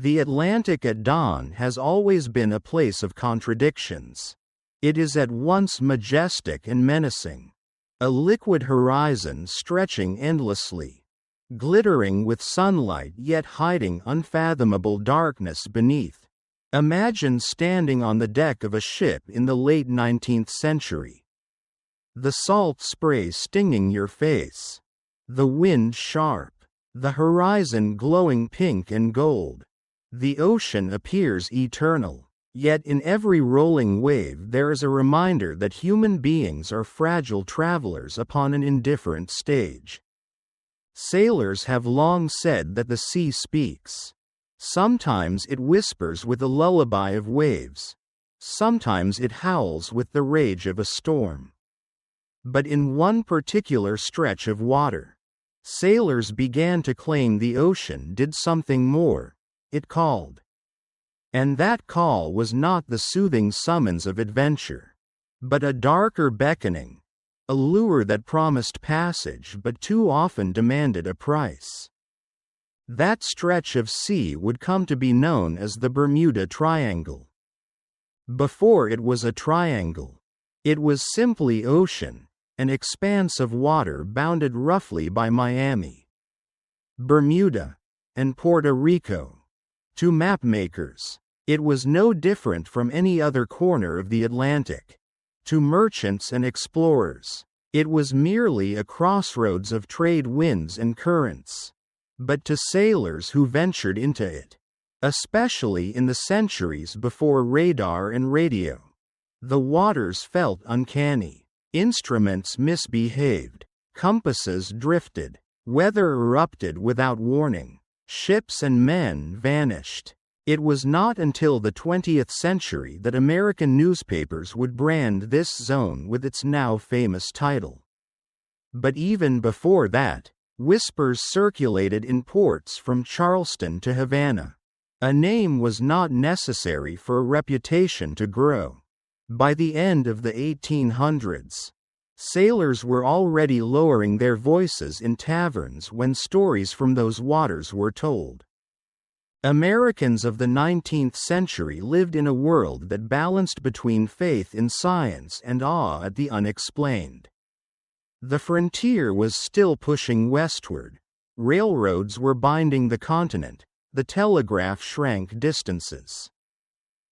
The Atlantic at dawn has always been a place of contradictions. It is at once majestic and menacing. A liquid horizon stretching endlessly, glittering with sunlight yet hiding unfathomable darkness beneath. Imagine standing on the deck of a ship in the late 19th century. The salt spray stinging your face. The wind sharp. The horizon glowing pink and gold. The ocean appears eternal. Yet in every rolling wave there is a reminder that human beings are fragile travelers upon an indifferent stage. Sailors have long said that the sea speaks. Sometimes it whispers with the lullaby of waves. Sometimes it howls with the rage of a storm. But in one particular stretch of water, sailors began to claim the ocean did something more. It called. And that call was not the soothing summons of adventure, but a darker beckoning, a lure that promised passage but too often demanded a price. That stretch of sea would come to be known as the Bermuda Triangle. Before it was a triangle, it was simply ocean, an expanse of water bounded roughly by Miami, Bermuda, and Puerto Rico. To mapmakers, it was no different from any other corner of the Atlantic. To merchants and explorers, it was merely a crossroads of trade winds and currents. But to sailors who ventured into it, especially in the centuries before radar and radio, the waters felt uncanny. Instruments misbehaved, compasses drifted, weather erupted without warning. Ships and men vanished. It was not until the 20th century that American newspapers would brand this zone with its now famous title. But even before that, whispers circulated in ports from Charleston to Havana. A name was not necessary for a reputation to grow. By the end of the 1800s, sailors were already lowering their voices in taverns when stories from those waters were told. Americans of the 19th century lived in a world that balanced between faith in science and awe at the unexplained. The frontier was still pushing westward. Railroads were binding the continent. The telegraph shrank distances.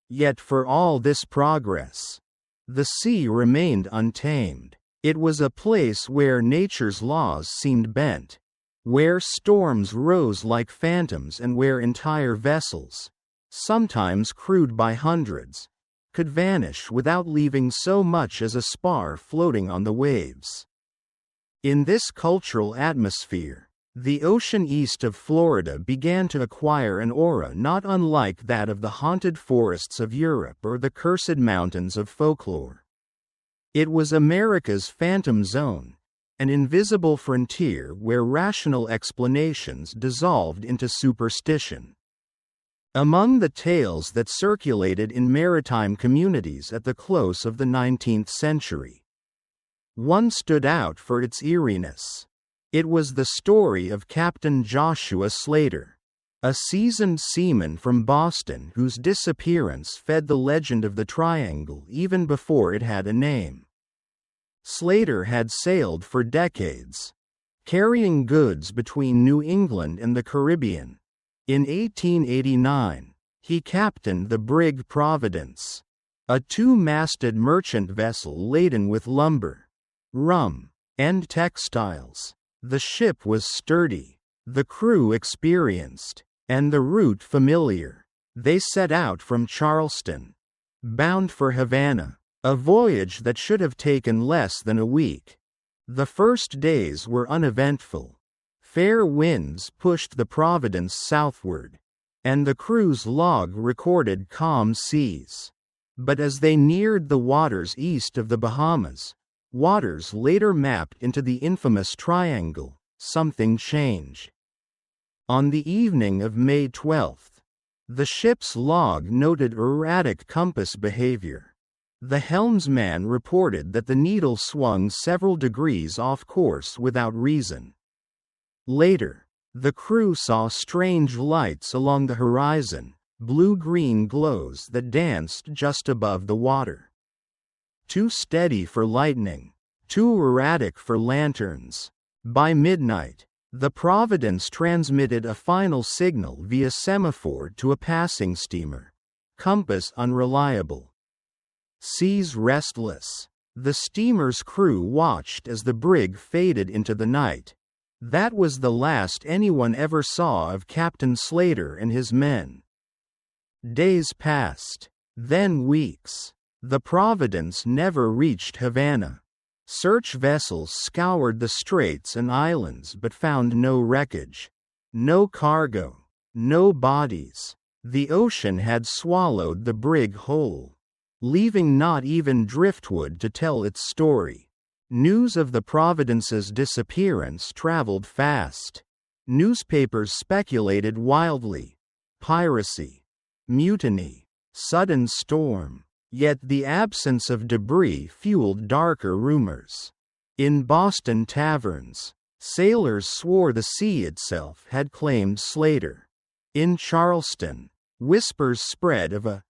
Yet for all this progress, the sea remained untamed. It was a place where nature's laws seemed bent, where storms rose like phantoms and where entire vessels, sometimes crewed by hundreds, could vanish without leaving so much as a spar floating on the waves. In this cultural atmosphere, the ocean east of Florida began to acquire an aura not unlike that of the haunted forests of Europe or the cursed mountains of folklore. It was America's phantom zone, an invisible frontier where rational explanations dissolved into superstition. Among the tales that circulated in maritime communities at the close of the 19th century, one stood out for its eeriness. It was the story of Captain Joshua Slater, a seasoned seaman from Boston whose disappearance fed the legend of the Triangle even before it had a name. Slater had sailed for decades, carrying goods between New England and the Caribbean. In 1889, he captained the brig Providence, a two-masted merchant vessel laden with lumber, rum, and textiles. The ship was sturdy, the crew experienced, and the route familiar. They set out from Charleston, bound for Havana, a voyage that should have taken less than a week. The first days were uneventful. Fair winds pushed the Providence southward, and the crew's log recorded calm seas. But as they neared the waters east of the Bahamas, waters later mapped into the infamous Triangle, something changed. On the evening of May 12, the ship's log noted erratic compass behavior. The helmsman reported that the needle swung several degrees off course without reason. Later, The crew saw strange lights along the horizon, blue-green glows that danced just above the water. Too steady for lightning, too erratic for lanterns. By midnight, the Providence transmitted a final signal via semaphore to a passing steamer. Compass unreliable. Seas restless. The steamer's crew watched as the brig faded into the night. That was the last anyone ever saw of Captain Slater and his men. Days passed, then weeks. The Providence never reached Havana. Search vessels scoured the straits and islands but found no wreckage. No cargo. No bodies. The ocean had swallowed the brig whole, leaving not even driftwood to tell its story. News of the Providence's disappearance traveled fast. Newspapers speculated wildly. Piracy. Mutiny. Sudden storm. Yet the absence of debris fueled darker rumors. In Boston taverns, sailors swore the sea itself had claimed Slater. In Charleston, whispers spread of a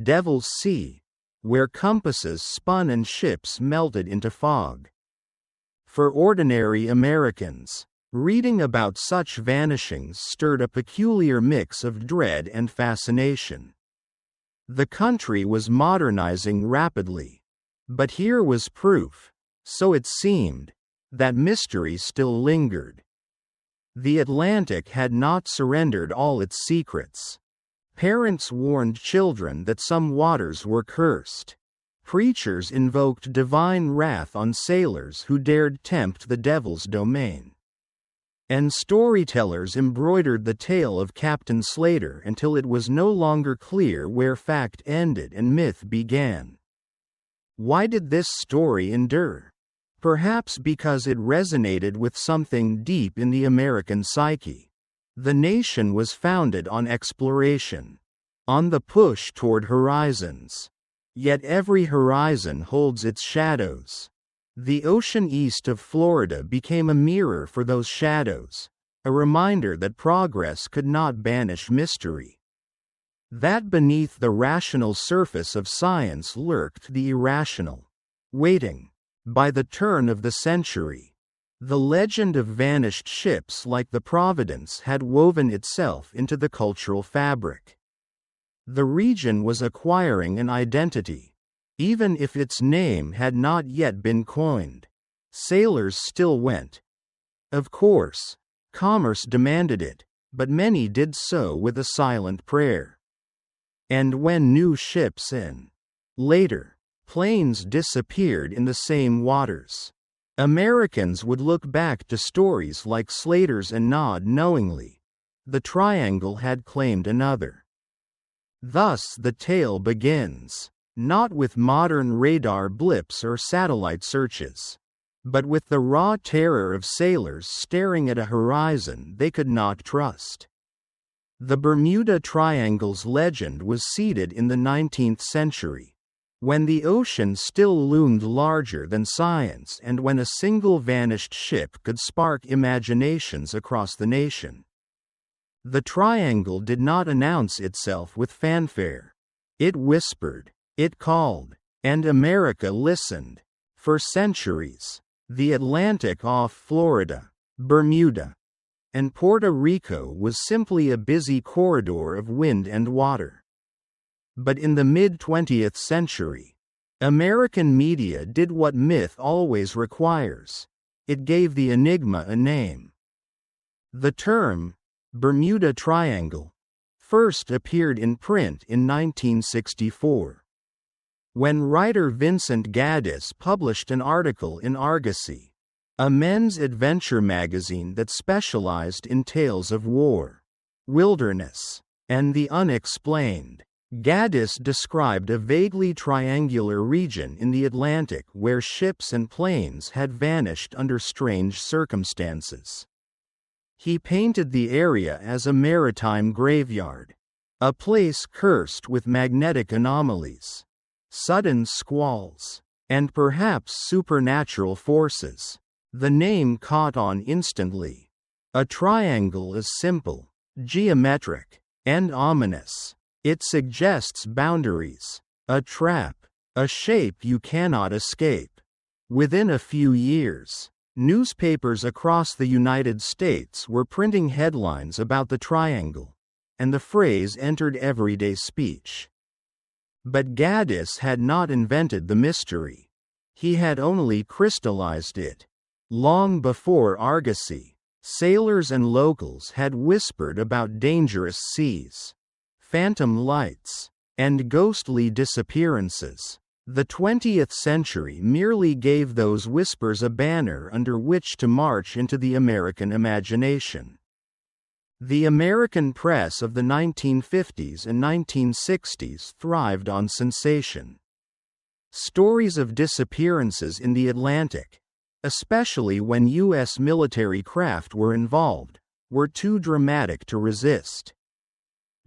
Devil's Sea, where compasses spun and ships melted into fog. For ordinary Americans, reading about such vanishings stirred a peculiar mix of dread and fascination. The country was modernizing rapidly. But here was proof, so it seemed, that mystery still lingered. The Atlantic had not surrendered all its secrets. Parents warned children that some waters were cursed. Preachers invoked divine wrath on sailors who dared tempt the devil's domain. And storytellers embroidered the tale of Captain Slater until it was no longer clear where fact ended and myth began. Why did this story endure? Perhaps because it resonated with something deep in the American psyche. The nation was founded on exploration, on the push toward horizons. Yet every horizon holds its shadows. The ocean east of Florida became a mirror for those shadows, a reminder that progress could not banish mystery. That beneath the rational surface of science lurked the irrational. Waiting. By the turn of the century, the legend of vanished ships like the Providence had woven itself into the cultural fabric. The region was acquiring an identity. Even if its name had not yet been coined, sailors still went. Of course, commerce demanded it, but many did so with a silent prayer. And when new ships and, later, planes disappeared in the same waters, Americans would look back to stories like Slater's and nod knowingly. The triangle had claimed another. Thus the tale begins. Not with modern radar blips or satellite searches, but with the raw terror of sailors staring at a horizon they could not trust. The Bermuda Triangle's legend was seeded in the 19th century, when the ocean still loomed larger than science and when a single vanished ship could spark imaginations across the nation. The triangle did not announce itself with fanfare. It whispered. It called, and America listened. For centuries, the Atlantic off Florida, Bermuda, and Puerto Rico was simply a busy corridor of wind and water. But in the mid-20th century, American media did what myth always requires. It gave the enigma a name. The term, Bermuda Triangle, first appeared in print in 1964. When writer Vincent Gaddis published an article in Argosy, a men's adventure magazine that specialized in tales of war, wilderness, and the unexplained, Gaddis described a vaguely triangular region in the Atlantic where ships and planes had vanished under strange circumstances. He painted the area as a maritime graveyard, a place cursed with magnetic anomalies, sudden squalls, and perhaps supernatural forces. The name caught on instantly. A triangle is simple, geometric, and ominous. It suggests boundaries, a trap, a shape you cannot escape. Within a few years, newspapers across the United States were printing headlines about the triangle, and the phrase entered everyday speech. But Gaddis had not invented the mystery. He had only crystallized it. Long before Argosy, sailors and locals had whispered about dangerous seas, phantom lights, and ghostly disappearances. The 20th century merely gave those whispers a banner under which to march into the American imagination. The American press of the 1950s and 1960s thrived on sensation. Stories of disappearances in the Atlantic, especially when U.S. military craft were involved, were too dramatic to resist.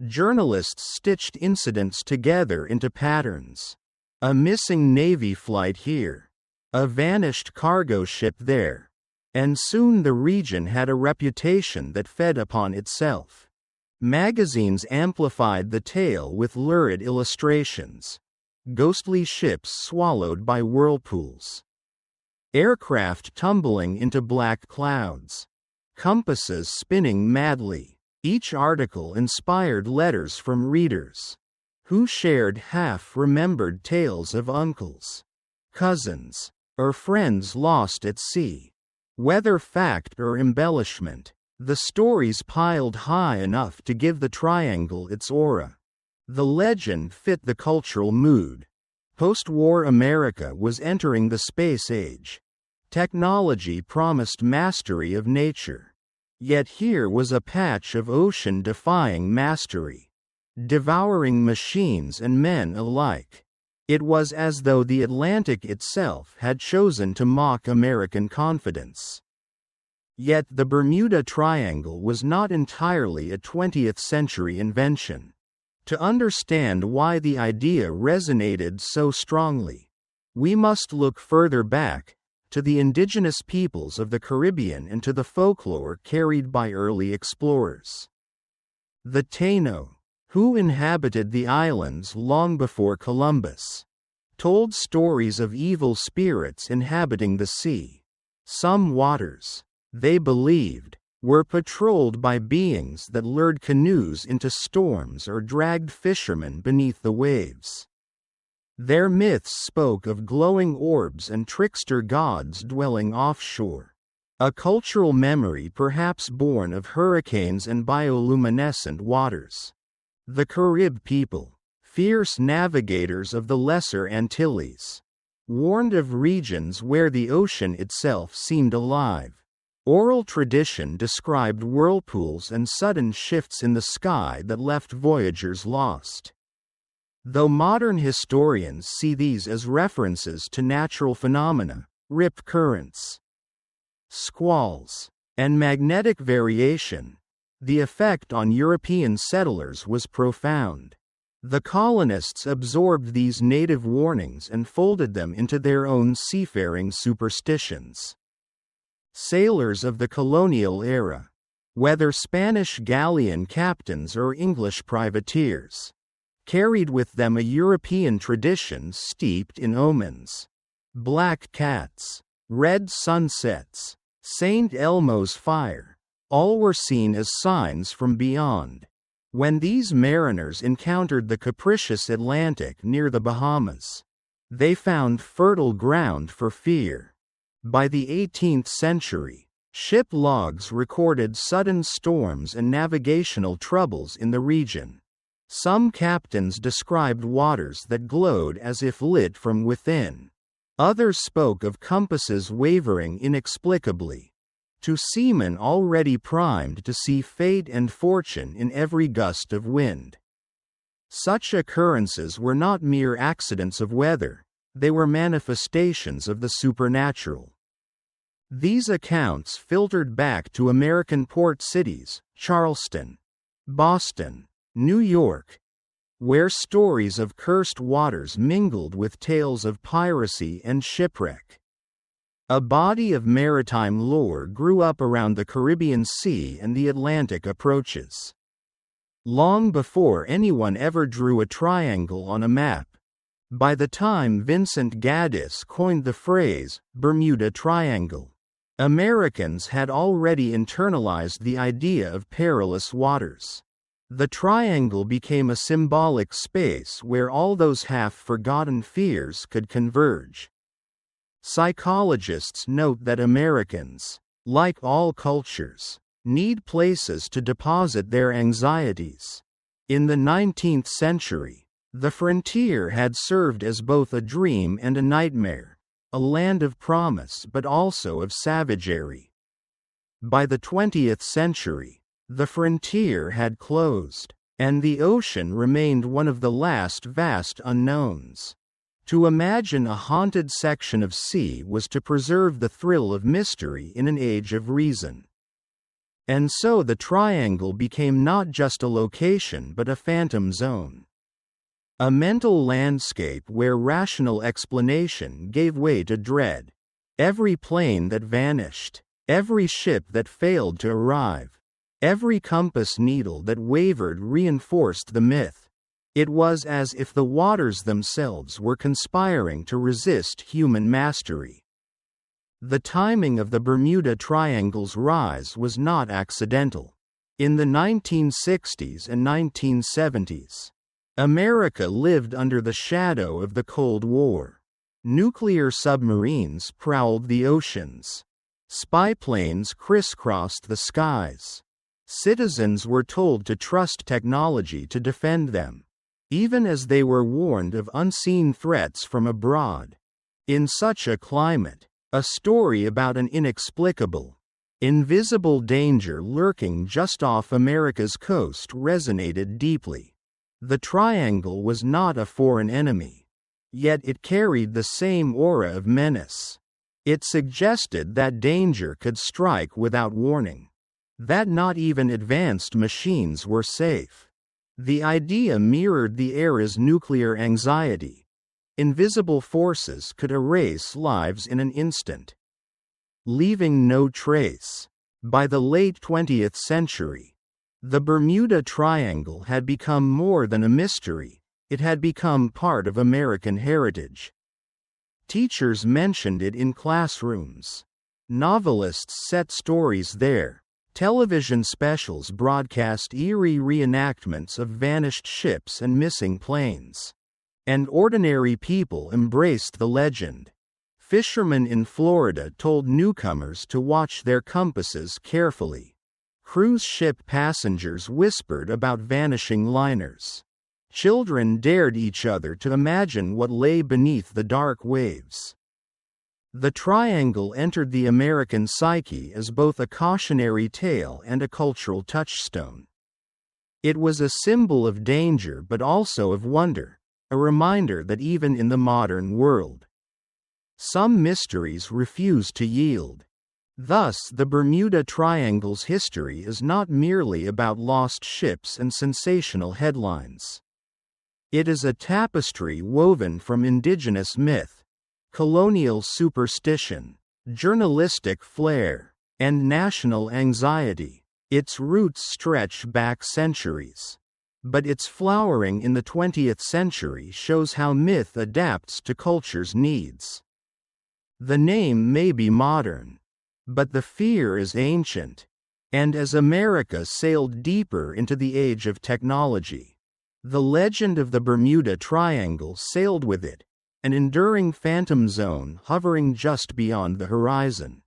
Journalists stitched incidents together into patterns. A missing Navy flight here, a vanished cargo ship there, and soon the region had a reputation that fed upon itself. Magazines amplified the tale with lurid illustrations. Ghostly ships swallowed by whirlpools. Aircraft tumbling into black clouds. Compasses spinning madly. Each article inspired letters from readers who shared half-remembered tales of uncles, cousins, or friends lost at sea. Whether fact or embellishment, the stories piled high enough to give the triangle its aura. The legend fit the cultural mood. Post-war America was entering the space age. Technology promised mastery of nature. Yet here was a patch of ocean-defying mastery, devouring machines and men alike. It was as though the Atlantic itself had chosen to mock American confidence. Yet the Bermuda Triangle was not entirely a 20th century invention. To understand why the idea resonated so strongly, we must look further back, to the indigenous peoples of the Caribbean and to the folklore carried by early explorers. The Taino, who inhabited the islands long before Columbus, told stories of evil spirits inhabiting the sea. Some waters, they believed, were patrolled by beings that lured canoes into storms or dragged fishermen beneath the waves. Their myths spoke of glowing orbs and trickster gods dwelling offshore, a cultural memory perhaps born of hurricanes and bioluminescent waters. The Carib people, fierce navigators of the Lesser Antilles, warned of regions where the ocean itself seemed alive. Oral tradition described whirlpools and sudden shifts in the sky that left voyagers lost. Though modern historians see these as references to natural phenomena, rip currents, squalls, and magnetic variation, the effect on European settlers was profound. The colonists absorbed these native warnings and folded them into their own seafaring superstitions. Sailors of the colonial era, whether Spanish galleon captains or English privateers, carried with them a European tradition steeped in omens. Black cats, red sunsets, St. Elmo's fire, all were seen as signs from beyond. When these mariners encountered the capricious Atlantic near the Bahamas, they found fertile ground for fear. By the 18th century, ship logs recorded sudden storms and navigational troubles in the region. Some captains described waters that glowed as if lit from within. Others spoke of compasses wavering inexplicably. To seamen already primed to see fate and fortune in every gust of wind. Such occurrences were not mere accidents of weather, they were manifestations of the supernatural. These accounts filtered back to American port cities, Charleston, Boston, New York, where stories of cursed waters mingled with tales of piracy and shipwreck. A body of maritime lore grew up around the Caribbean Sea and the Atlantic approaches. Long before anyone ever drew a triangle on a map. By the time Vincent Gaddis coined the phrase, Bermuda Triangle, Americans had already internalized the idea of perilous waters. The triangle became a symbolic space where all those half-forgotten fears could converge. Psychologists note that Americans, like all cultures, need places to deposit their anxieties. In the 19th century, the frontier had served as both a dream and a nightmare, a land of promise but also of savagery. By the 20th century, the frontier had closed, and the ocean remained one of the last vast unknowns. To imagine a haunted section of sea was to preserve the thrill of mystery in an age of reason. And so the triangle became not just a location but a phantom zone. A mental landscape where rational explanation gave way to dread. Every plane that vanished, every ship that failed to arrive, every compass needle that wavered reinforced the myth. It was as if the waters themselves were conspiring to resist human mastery. The timing of the Bermuda Triangle's rise was not accidental. In the 1960s and 1970s, America lived under the shadow of the Cold War. Nuclear submarines prowled the oceans. Spy planes crisscrossed the skies. Citizens were told to trust technology to defend them, even as they were warned of unseen threats from abroad. In such a climate, a story about an inexplicable, invisible danger lurking just off America's coast resonated deeply. The triangle was not a foreign enemy, yet it carried the same aura of menace. It suggested that danger could strike without warning, that not even advanced machines were safe. The idea mirrored the era's nuclear anxiety. Invisible forces could erase lives in an instant, leaving no trace. By the late 20th century, the Bermuda Triangle had become more than a mystery, it had become part of American heritage. Teachers mentioned it in classrooms. Novelists set stories there. Television specials broadcast eerie reenactments of vanished ships and missing planes. And ordinary people embraced the legend. Fishermen in Florida told newcomers to watch their compasses carefully. Cruise ship passengers whispered about vanishing liners. Children dared each other to imagine what lay beneath the dark waves. The triangle entered the American psyche as both a cautionary tale and a cultural touchstone. It was a symbol of danger but also of wonder, a reminder that even in the modern world, some mysteries refuse to yield. Thus, the Bermuda Triangle's history is not merely about lost ships and sensational headlines. It is a tapestry woven from indigenous myth, colonial superstition, journalistic flair, and national anxiety. Its roots stretch back centuries. But its flowering in the 20th century shows how myth adapts to culture's needs. The name may be modern, but the fear is ancient. And as America sailed deeper into the age of technology, the legend of the Bermuda Triangle sailed with it, an enduring phantom zone hovering just beyond the horizon.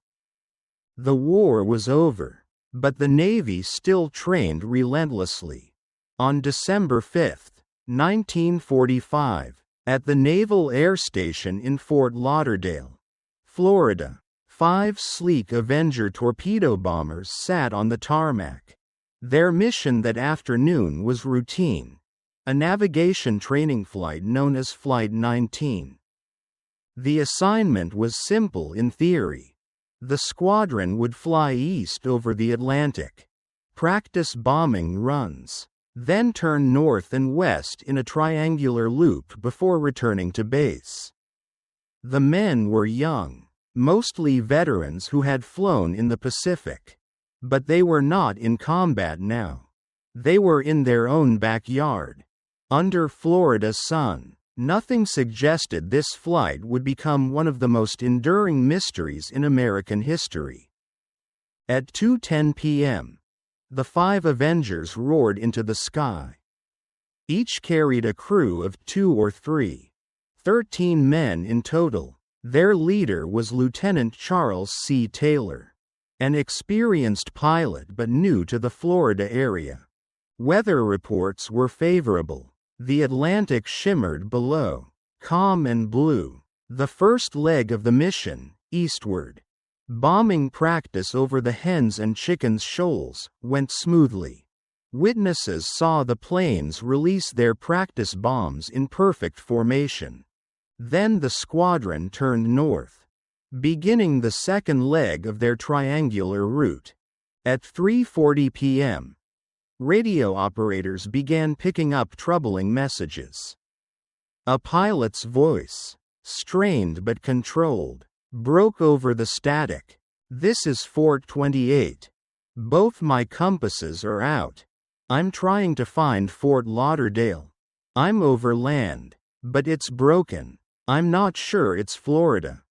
The war was over, but the Navy still trained relentlessly. On December 5, 1945, at the Naval Air Station in Fort Lauderdale, Florida, 5 sleek Avenger torpedo bombers sat on the tarmac. Their mission that afternoon was routine, a navigation training flight known as Flight 19. The assignment was simple in theory. The squadron would fly east over the Atlantic, practice bombing runs, then turn north and west in a triangular loop before returning to base. The men were young, mostly veterans who had flown in the Pacific. But they were not in combat now. They were in their own backyard, under Florida's sun. Nothing suggested this flight would become one of the most enduring mysteries in American history. At 2:10 p.m., the 5 Avengers roared into the sky. Each carried a crew of 2 or 3, 13 men in total. Their leader was Lieutenant Charles C. Taylor, an experienced pilot but new to the Florida area. Weather reports were favorable. The Atlantic shimmered below, calm and blue. The first leg of the mission, eastward, bombing practice over the Hens and Chickens shoals, went smoothly. Witnesses saw the planes release their practice bombs in perfect formation. Then the squadron turned north, beginning the second leg of their triangular route. At 3:40 p.m., radio operators began picking up troubling messages. A pilot's voice, strained but controlled, broke over the static. "This is Fort 28. Both my compasses are out. I'm trying to find Fort Lauderdale. I'm over land, but it's broken. I'm not sure it's Florida."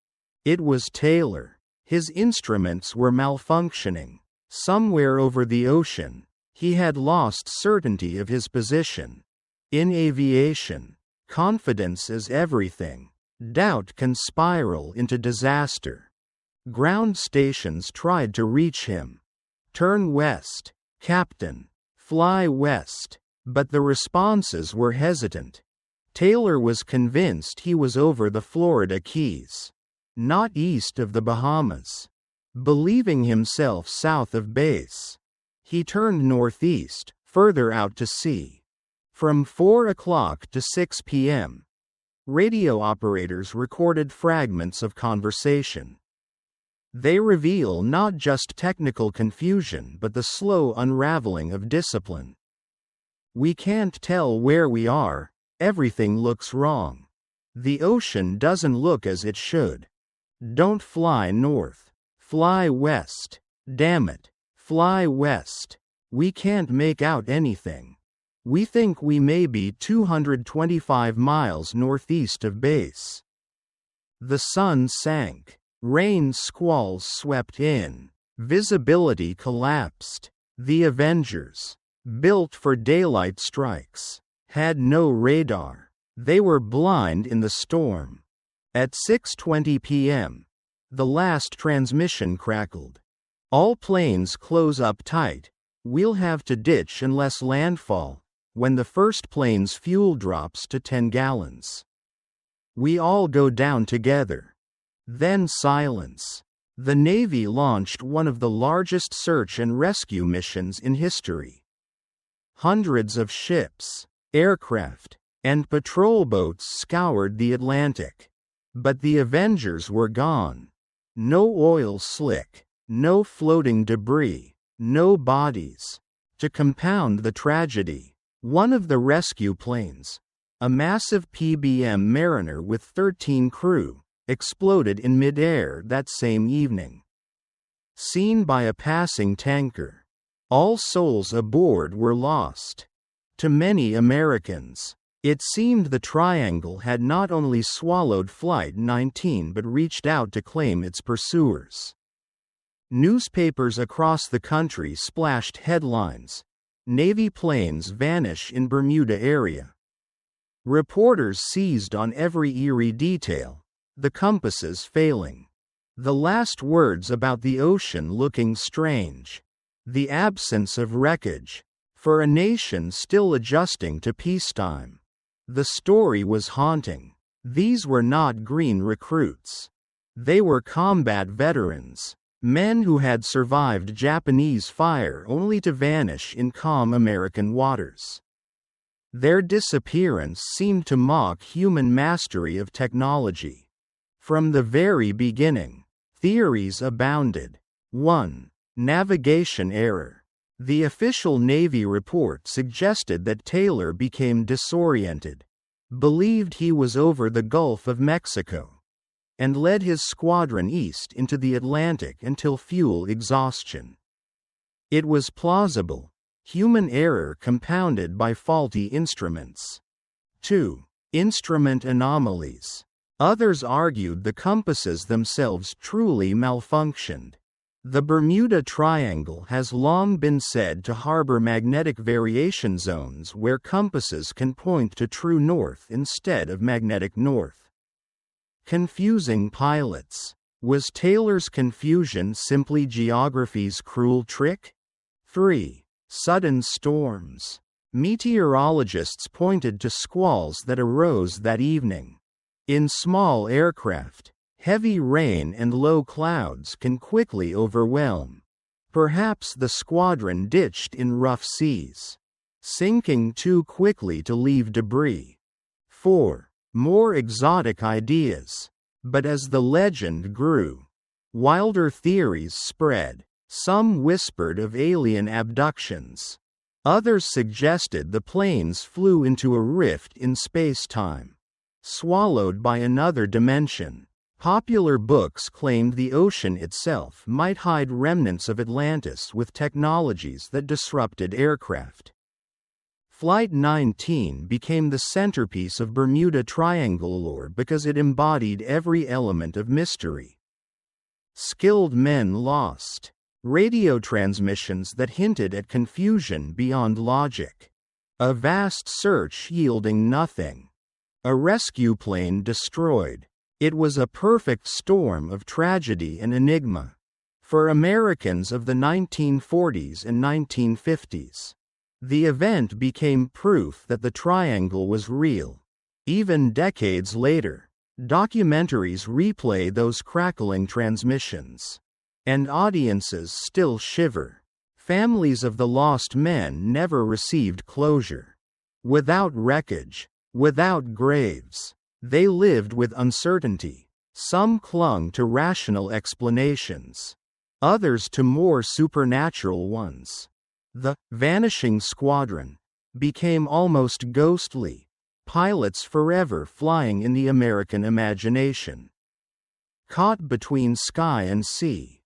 It was Taylor. His instruments were malfunctioning. Somewhere over the ocean, he had lost certainty of his position. In aviation, confidence is everything. Doubt can spiral into disaster. Ground stations tried to reach him. "Turn west, Captain. Fly west." But the responses were hesitant. Taylor was convinced he was over the Florida Keys, not east of the Bahamas. Believing himself south of base, he turned northeast, further out to sea. From 4 o'clock to 6 p.m., radio operators recorded fragments of conversation. They reveal not just technical confusion but the slow unraveling of discipline. "We can't tell where we are. Everything looks wrong. The ocean doesn't look as it should. Don't fly north. Fly west. Damn it. Fly west. We can't make out anything. We think we may be 225 miles northeast of base." The sun sank. Rain squalls swept in. Visibility collapsed. The Avengers, built for daylight strikes, had no radar. They were blind in the storm. At 6:20 p.m., the last transmission crackled. "All planes close up tight. We'll have to ditch unless landfall," when the first plane's fuel drops to 10 gallons. "We all go down together." Then silence. The Navy launched one of the largest search and rescue missions in history. Hundreds of ships, aircraft, and patrol boats scoured the Atlantic. But the Avengers were gone. No oil slick, no floating debris, no bodies. To compound the tragedy, one of the rescue planes, a massive PBM Mariner with 13 crew, exploded in midair that same evening. Seen by a passing tanker, all souls aboard were lost. To many Americans, it seemed the Triangle had not only swallowed Flight 19 but reached out to claim its pursuers. Newspapers across the country splashed headlines: "Navy planes vanish in Bermuda area." Reporters seized on every eerie detail. The compasses failing. The last words about the ocean looking strange. The absence of wreckage. For a nation still adjusting to peacetime, the story was haunting. These were not green recruits. They were combat veterans, men who had survived Japanese fire only to vanish in calm American waters. Their disappearance seemed to mock human mastery of technology. From the very beginning, theories abounded. 1. Navigation error. The official Navy report suggested that Taylor became disoriented, believed he was over the Gulf of Mexico. and led his squadron east into the Atlantic until fuel exhaustion. It was plausible. Human error compounded by faulty instruments. 2. Instrument anomalies. Others argued the compasses themselves truly malfunctioned. The Bermuda Triangle has long been said to harbor magnetic variation zones where compasses can point to true north instead of magnetic north. Confusing pilots. Was Taylor's confusion simply geography's cruel trick? 3. Sudden storms. Meteorologists pointed to squalls that arose that evening. In small aircraft, heavy rain and low clouds can quickly overwhelm. Perhaps the squadron ditched in rough seas, sinking too quickly to leave debris. 4. More exotic ideas. But as the legend grew, wilder theories spread. Some whispered of alien abductions. Others suggested the planes flew into a rift in space-time, swallowed by another dimension. Popular books claimed the ocean itself might hide remnants of Atlantis with technologies that disrupted aircraft. Flight 19 became the centerpiece of Bermuda Triangle lore because it embodied every element of mystery. Skilled men lost. Radio transmissions that hinted at confusion beyond logic. A vast search yielding nothing. A rescue plane destroyed. It was a perfect storm of tragedy and enigma. For Americans of the 1940s and 1950s, the event became proof that the Triangle was real. Even decades later, documentaries replay those crackling transmissions. And audiences still shiver. Families of the lost men never received closure. Without wreckage, without graves, they lived with uncertainty. Some clung to rational explanations, others to more supernatural ones. The vanishing squadron became almost ghostly, pilots forever flying in the American imagination. Caught between sky and sea.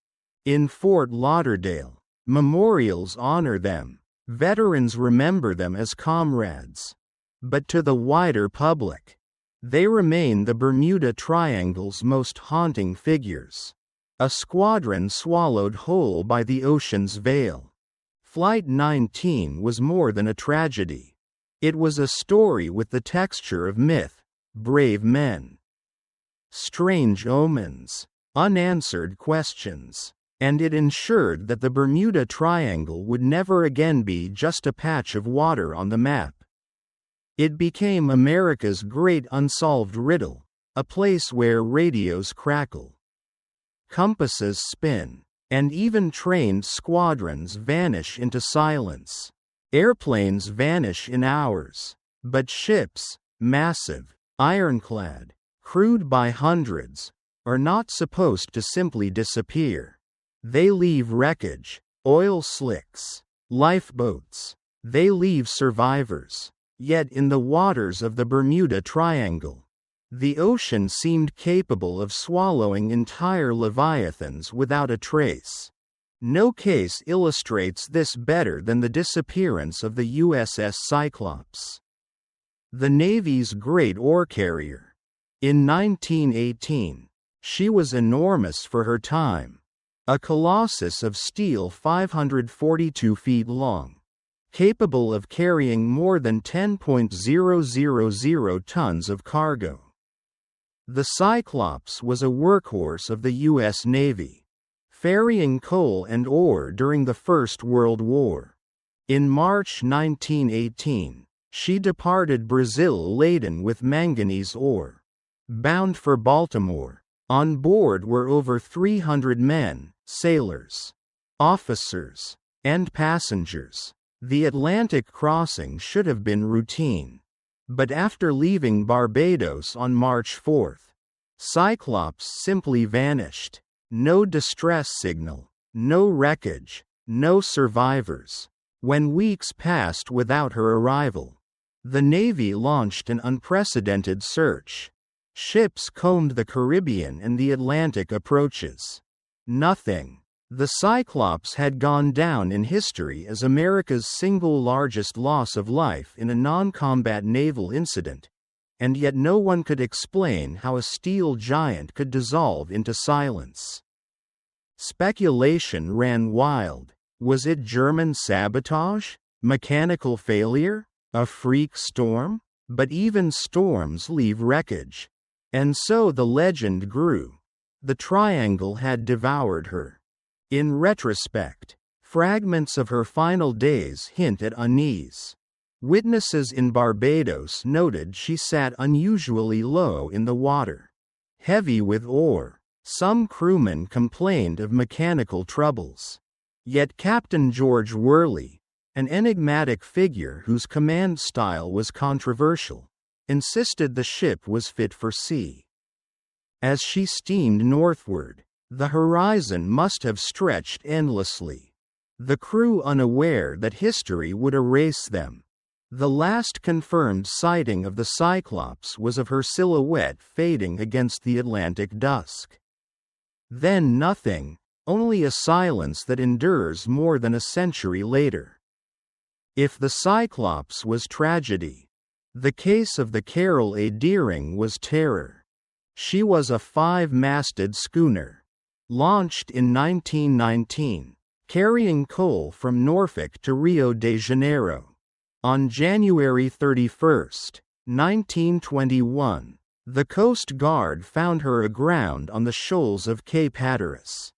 In Fort Lauderdale, memorials honor them. Veterans remember them as comrades. But to the wider public, they remain the Bermuda Triangle's most haunting figures. A squadron swallowed whole by the ocean's veil. Flight 19 was more than a tragedy. It was a story with the texture of myth, brave men, strange omens, unanswered questions. And it ensured that the Bermuda Triangle would never again be just a patch of water on the map. It became America's great unsolved riddle, a place where radios crackle, compasses spin, and even trained squadrons vanish into silence. Airplanes vanish in hours, but ships, massive, ironclad, crewed by hundreds, are not supposed to simply disappear. They leave wreckage, oil slicks, lifeboats. They leave survivors. Yet in the waters of the Bermuda Triangle, the ocean seemed capable of swallowing entire leviathans without a trace. No case illustrates this better than the disappearance of the USS Cyclops, the Navy's great ore carrier. In 1918, she was enormous for her time. A colossus of steel 542 feet long, capable of carrying more than 10,000 tons of cargo. The Cyclops was a workhorse of the U.S. Navy, ferrying coal and ore during the First World War. In March 1918, she departed Brazil laden with manganese ore. Bound for Baltimore, on board were over 300 men, sailors, officers, and passengers. The Atlantic crossing should have been routine. But after leaving Barbados on March 4, Cyclops simply vanished. No distress signal, no wreckage, no survivors. When weeks passed without her arrival, the Navy launched an unprecedented search. Ships combed the Caribbean and the Atlantic approaches. Nothing. The Cyclops had gone down in history as America's single largest loss of life in a non-combat naval incident, and yet no one could explain how a steel giant could dissolve into silence. Speculation ran wild. Was it German sabotage? Mechanical failure? A freak storm? But even storms leave wreckage. And so the legend grew. The triangle had devoured her. In retrospect, fragments of her final days hint at unease. Witnesses in Barbados noted she sat unusually low in the water, heavy with ore. Some crewmen complained of mechanical troubles. Yet Captain George Worley, an enigmatic figure whose command style was controversial, insisted the ship was fit for sea. As she steamed northward, the horizon must have stretched endlessly. The crew unaware that history would erase them. The last confirmed sighting of the Cyclops was of her silhouette fading against the Atlantic dusk. Then nothing, only a silence that endures more than a century later. If the Cyclops was tragedy, the case of the Carroll A. Deering was terror. She was a 5-masted schooner, launched in 1919, carrying coal from Norfolk to Rio de Janeiro. On January 31, 1921, the Coast Guard found her aground on the shoals of Cape Hatteras.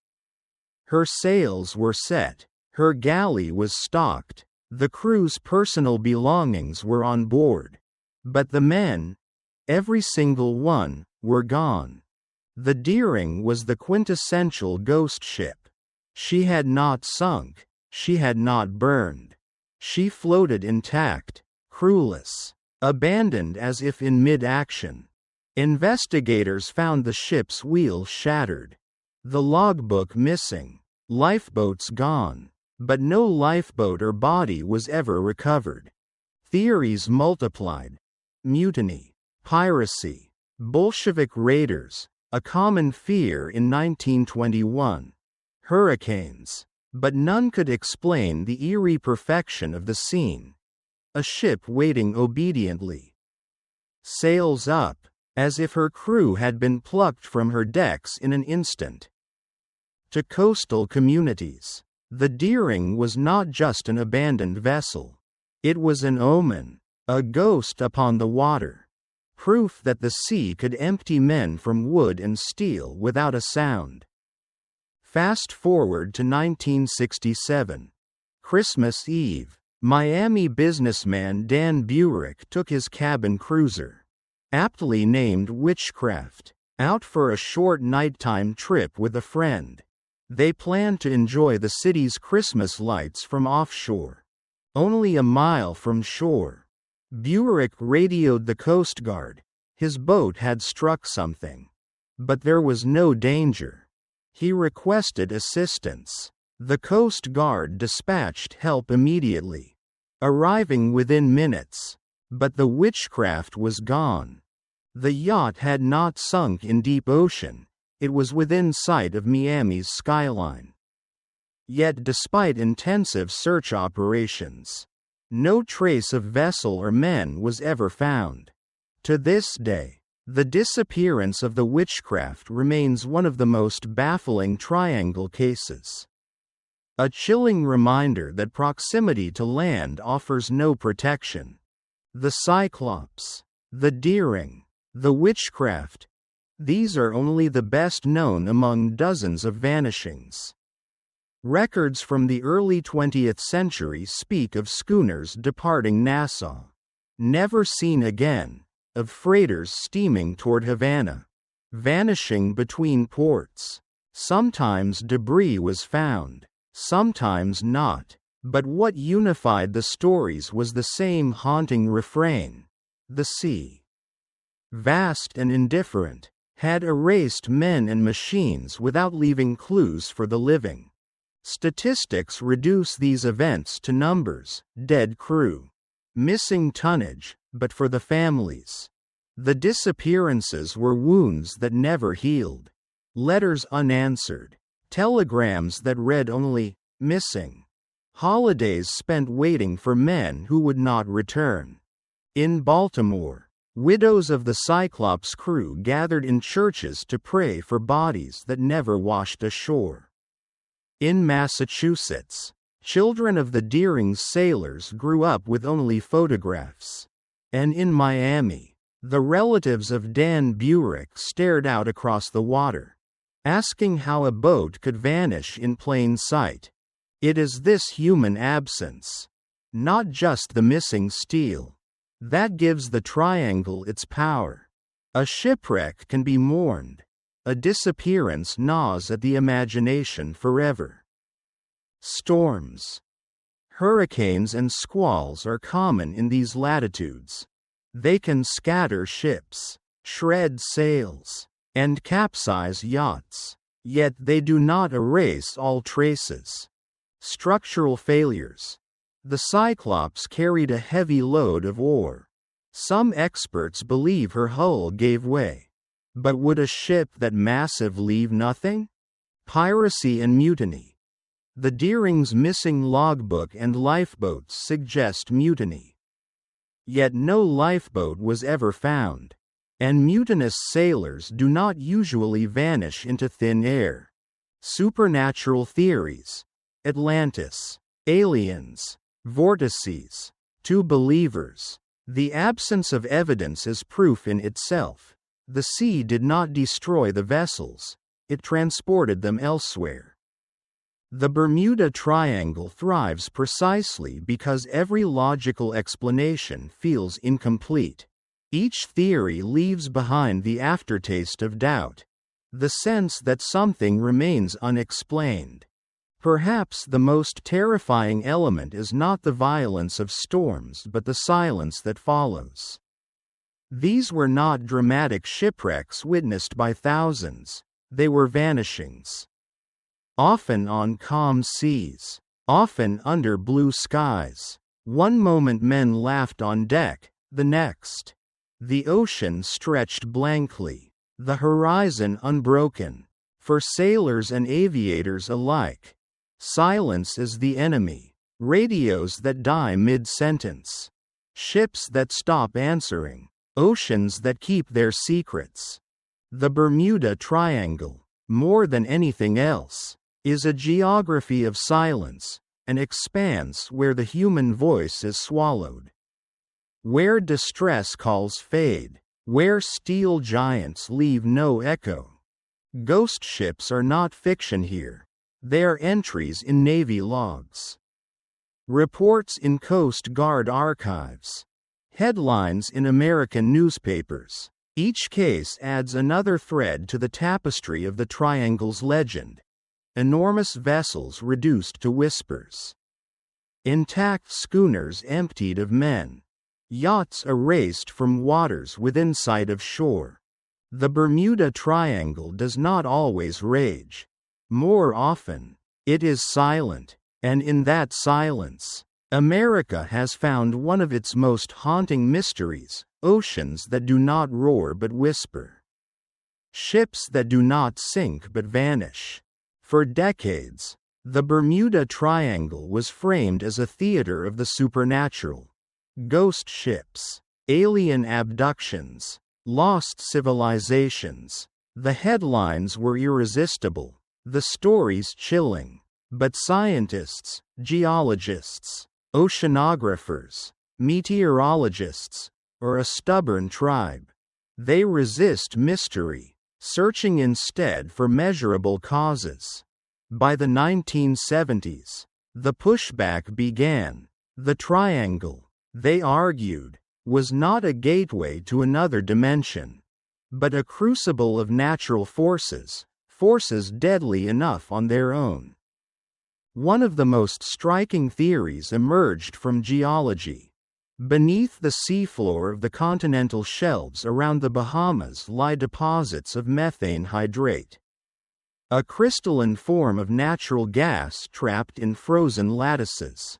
Her sails were set, her galley was stocked, the crew's personal belongings were on board. But the men, every single one, were gone. The Deering was the quintessential ghost ship. She had not sunk, she had not burned. She floated intact, crewless, abandoned as if in mid-action. Investigators found the ship's wheel shattered, the logbook missing, lifeboats gone, but no lifeboat or body was ever recovered. Theories multiplied. Mutiny, piracy, Bolshevik raiders, a common fear in 1921. Hurricanes. But none could explain the eerie perfection of the scene. A ship waiting obediently. Sails up, as if her crew had been plucked from her decks in an instant. To coastal communities, the Deering was not just an abandoned vessel. It was an omen, a ghost upon the water. Proof that the sea could empty men from wood and steel without a sound. Fast forward to 1967. Christmas Eve. Miami businessman Dan Burek took his cabin cruiser, aptly named Witchcraft, out for a short nighttime trip with a friend. They planned to enjoy the city's Christmas lights from offshore. Only a mile from shore, Burek radioed the Coast Guard. His boat had struck something. But there was no danger. He requested assistance. The Coast Guard dispatched help immediately, arriving within minutes. But the Witchcraft was gone. The yacht had not sunk in deep ocean. It was within sight of Miami's skyline. Yet despite intensive search operations, no trace of vessel or men was ever found. To this day, the disappearance of the Witchcraft remains one of the most baffling triangle cases. A chilling reminder that proximity to land offers no protection. The Cyclops, the Deering, the Witchcraft, these are only the best known among dozens of vanishings. Records from the early 20th century speak of schooners departing Nassau, never seen again, of freighters steaming toward Havana, vanishing between ports. Sometimes debris was found, sometimes not, but what unified the stories was the same haunting refrain: the sea, vast and indifferent, had erased men and machines without leaving clues for the living. Statistics reduce these events to numbers: dead crew, missing tonnage, but for the families, The disappearances were wounds that never healed, letters unanswered, telegrams that read only, "missing," holidays spent waiting for men who would not return. In Baltimore, widows of the Cyclops crew gathered in churches to pray for bodies that never washed ashore. In Massachusetts, children of the Deering's sailors grew up with only photographs. And in Miami, the relatives of Dan Burek stared out across the water, asking how a boat could vanish in plain sight. It is this human absence, not just the missing steel, that gives the triangle its power. A shipwreck can be mourned. A disappearance gnaws at the imagination forever. Storms. Hurricanes and squalls are common in these latitudes. They can scatter ships, shred sails, and capsize yachts, yet they do not erase all traces. Structural failures. The Cyclops carried a heavy load of ore. Some experts believe her hull gave way. But would a ship that massive leave nothing? Piracy and mutiny. The Deering's missing logbook and lifeboats suggest mutiny. Yet no lifeboat was ever found, and mutinous sailors do not usually vanish into thin air. Supernatural theories. Atlantis. Aliens. Vortices. To believers, the absence of evidence is proof in itself. The sea did not destroy the vessels, it transported them elsewhere. The Bermuda Triangle thrives precisely because every logical explanation feels incomplete. Each theory leaves behind the aftertaste of doubt, the sense that something remains unexplained. Perhaps the most terrifying element is not the violence of storms but the silence that follows. These were not dramatic shipwrecks witnessed by thousands, they were vanishings. Often on calm seas, often under blue skies. One moment men laughed on deck, the next. The ocean stretched blankly, the horizon unbroken. For sailors and aviators alike, silence is the enemy. Radios that die mid-sentence. Ships that stop answering. Oceans that keep their secrets. The Bermuda Triangle, more than anything else, is a geography of silence, an expanse where the human voice is swallowed. Where distress calls fade, where steel giants leave no echo. Ghost ships are not fiction here, they are entries in Navy logs. Reports in Coast Guard archives. Headlines in American newspapers. Each case adds another thread to the tapestry of the Triangle's legend. Enormous vessels reduced to whispers. Intact schooners emptied of men. Yachts erased from waters within sight of shore. The Bermuda Triangle does not always rage. More often, it is silent, and in that silence, America has found one of its most haunting mysteries, oceans that do not roar but whisper. Ships that do not sink but vanish. For decades, the Bermuda Triangle was framed as a theater of the supernatural. Ghost ships, alien abductions, lost civilizations. The headlines were irresistible, the stories chilling. But scientists, geologists, oceanographers, meteorologists, are a stubborn tribe. They resist mystery, searching instead for measurable causes. By the 1970s, the pushback began. The triangle, they argued, was not a gateway to another dimension, but a crucible of natural forces, forces deadly enough on their own. One of the most striking theories emerged from geology. Beneath the seafloor of the continental shelves around the Bahamas lie deposits of methane hydrate, a crystalline form of natural gas trapped in frozen lattices.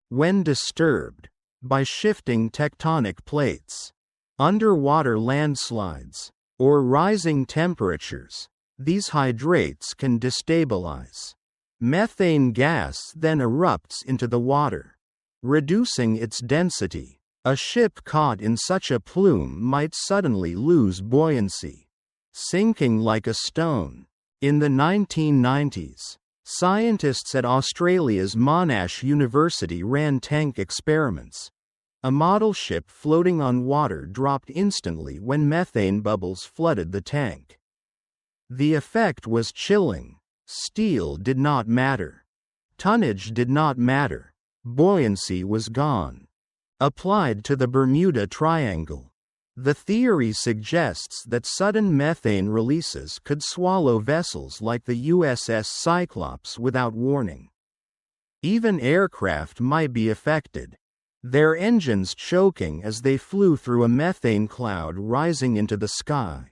When disturbed by shifting tectonic plates, underwater landslides, or rising temperatures. These hydrates can destabilize. Methane gas then erupts into the water, reducing its density. A ship caught in such a plume might suddenly lose buoyancy, sinking like a stone. In the 1990s, scientists at Australia's Monash University ran tank experiments. A model ship floating on water dropped instantly when methane bubbles flooded the tank. The effect was chilling. Steel did not matter. Tonnage did not matter. Buoyancy was gone. Applied to the Bermuda Triangle, the theory suggests that sudden methane releases could swallow vessels like the USS Cyclops without warning. Even aircraft might be affected, their engines choking as they flew through a methane cloud rising into the sky.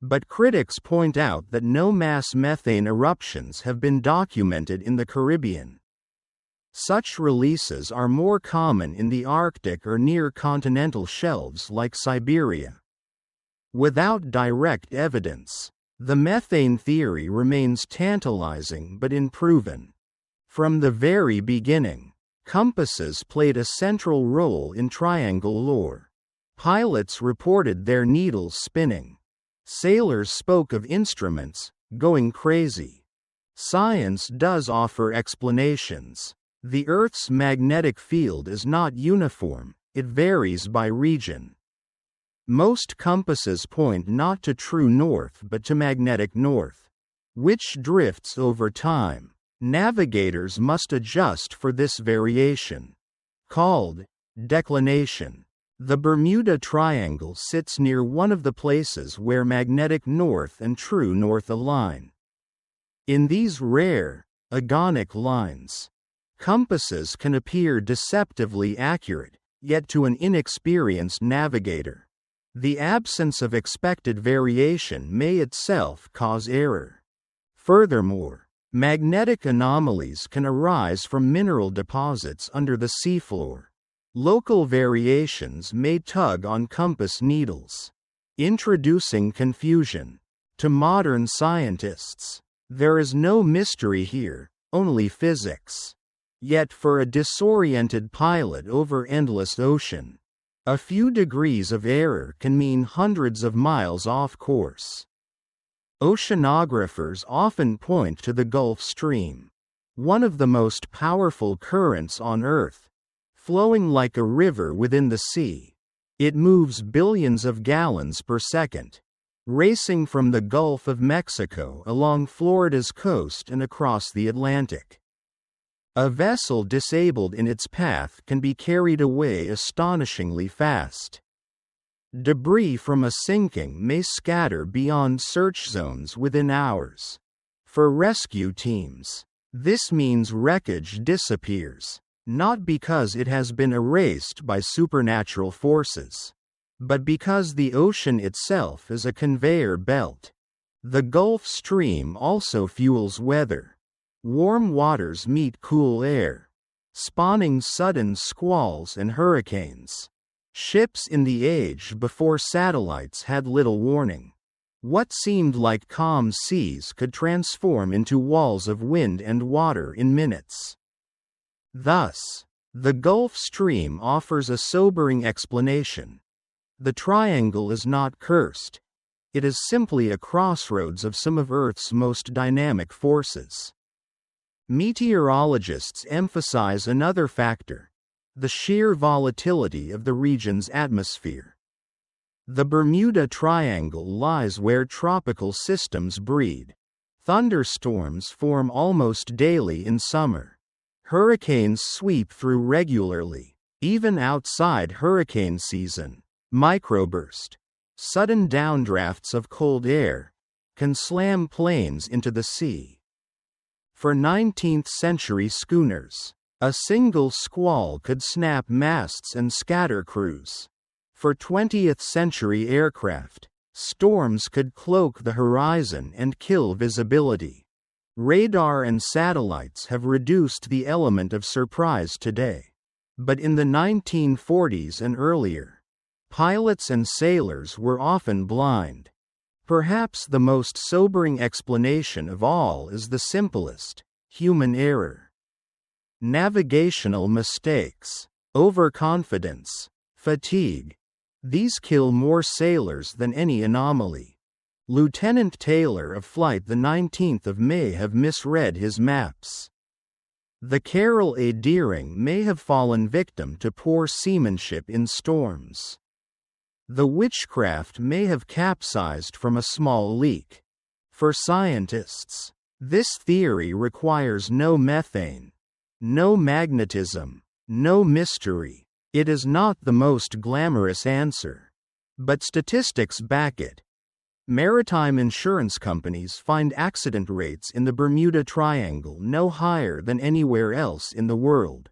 But critics point out that no mass methane eruptions have been documented in the Caribbean. Such releases are more common in the Arctic or near continental shelves like Siberia. Without direct evidence, the methane theory remains tantalizing but unproven. From the very beginning, compasses played a central role in triangle lore. Pilots reported their needles spinning. Sailors spoke of instruments going crazy. Science does offer explanations. The Earth's magnetic field is not uniform, it varies by region. Most compasses point not to true north but to magnetic north, which drifts over time. Navigators must adjust for this variation, called declination. The Bermuda Triangle sits near one of the places where magnetic north and true north align. In these rare, agonic lines, compasses can appear deceptively accurate, yet to an inexperienced navigator, the absence of expected variation may itself cause error. Furthermore, magnetic anomalies can arise from mineral deposits under the seafloor. Local variations may tug on compass needles, introducing confusion. To modern scientists, there is no mystery here, only physics. Yet for a disoriented pilot over endless ocean, a few degrees of error can mean hundreds of miles off course. Oceanographers often point to the Gulf Stream, one of the most powerful currents on Earth, flowing like a river within the sea. It moves billions of gallons per second, racing from the Gulf of Mexico along Florida's coast and across the Atlantic. A vessel disabled in its path can be carried away astonishingly fast. Debris from a sinking may scatter beyond search zones within hours. For rescue teams, this means wreckage disappears, not because it has been erased by supernatural forces, but because the ocean itself is a conveyor belt. The Gulf Stream also fuels weather. Warm waters meet cool air, spawning sudden squalls and hurricanes. Ships in the age before satellites had little warning. What seemed like calm seas could transform into walls of wind and water in minutes. Thus, the Gulf Stream offers a sobering explanation. The triangle is not cursed. It is simply a crossroads of some of Earth's most dynamic forces. Meteorologists emphasize another factor: the sheer volatility of the region's atmosphere. The Bermuda Triangle lies where tropical systems breed. Thunderstorms form almost daily in summer. Hurricanes sweep through regularly, even outside hurricane season. Microburst, sudden downdrafts of cold air, can slam planes into the sea. For 19th-century schooners, a single squall could snap masts and scatter crews. For 20th-century aircraft, storms could cloak the horizon and kill visibility. Radar and satellites have reduced the element of surprise today. But in the 1940s and earlier, Pilots and sailors were often blind. Perhaps the most sobering explanation of all is the simplest: human error. Navigational mistakes, overconfidence, fatigue. These kill more sailors than any anomaly. Lieutenant Taylor of Flight the 19th of May have misread his maps. The Carroll A. Deering may have fallen victim to poor seamanship in storms. The Witchcraft may have capsized from a small leak. For scientists, this theory requires no methane, no magnetism, no mystery. It is not the most glamorous answer. But statistics back it. Maritime insurance companies find accident rates in the Bermuda Triangle no higher than anywhere else in the world.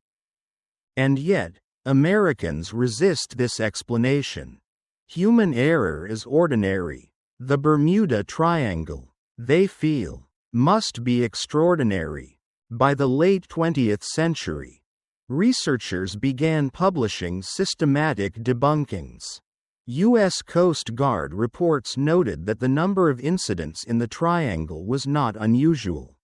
And yet, Americans resist this explanation. Human error is ordinary. The Bermuda Triangle, they feel, must be extraordinary. By the late 20th century, researchers began publishing systematic debunkings. U.S. Coast Guard reports noted that the number of incidents in the triangle was not unusual.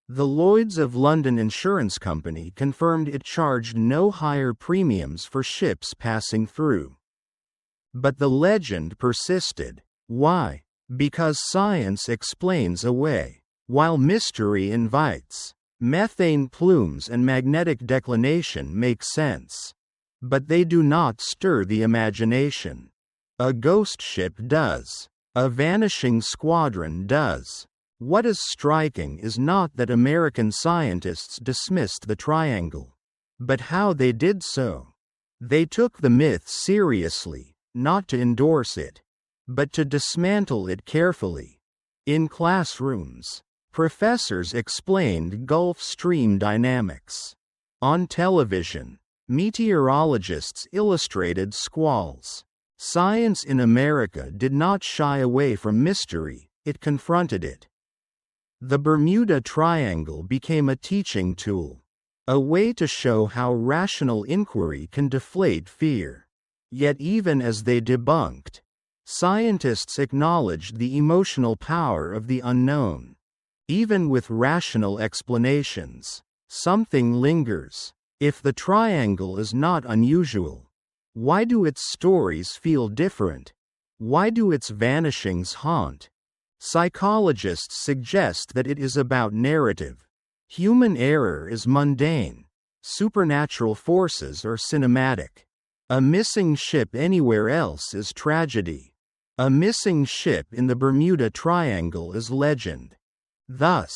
The Lloyd's of London Insurance Company confirmed it charged no higher premiums for ships passing through. But the legend persisted. Why? Because science explains away, while mystery invites. Methane plumes and magnetic declination make sense. But they do not stir the imagination. A ghost ship does. A vanishing squadron does. What is striking is not that American scientists dismissed the triangle, but how they did so. They took the myth seriously, not to endorse it, but to dismantle it carefully. In classrooms, professors explained Gulf Stream dynamics. On television, meteorologists illustrated squalls. Science in America did not shy away from mystery, it confronted it. The Bermuda Triangle became a teaching tool, a way to show how rational inquiry can deflate fear. Yet even as they debunked, scientists acknowledged the emotional power of the unknown. Even with rational explanations, something lingers. If the triangle is not unusual, why do its stories feel different? Why do its vanishings haunt? Psychologists suggest that it is about narrative. Human error is mundane. Supernatural forces are cinematic. A missing ship anywhere else is tragedy. A missing ship in the Bermuda Triangle is legend. Thus,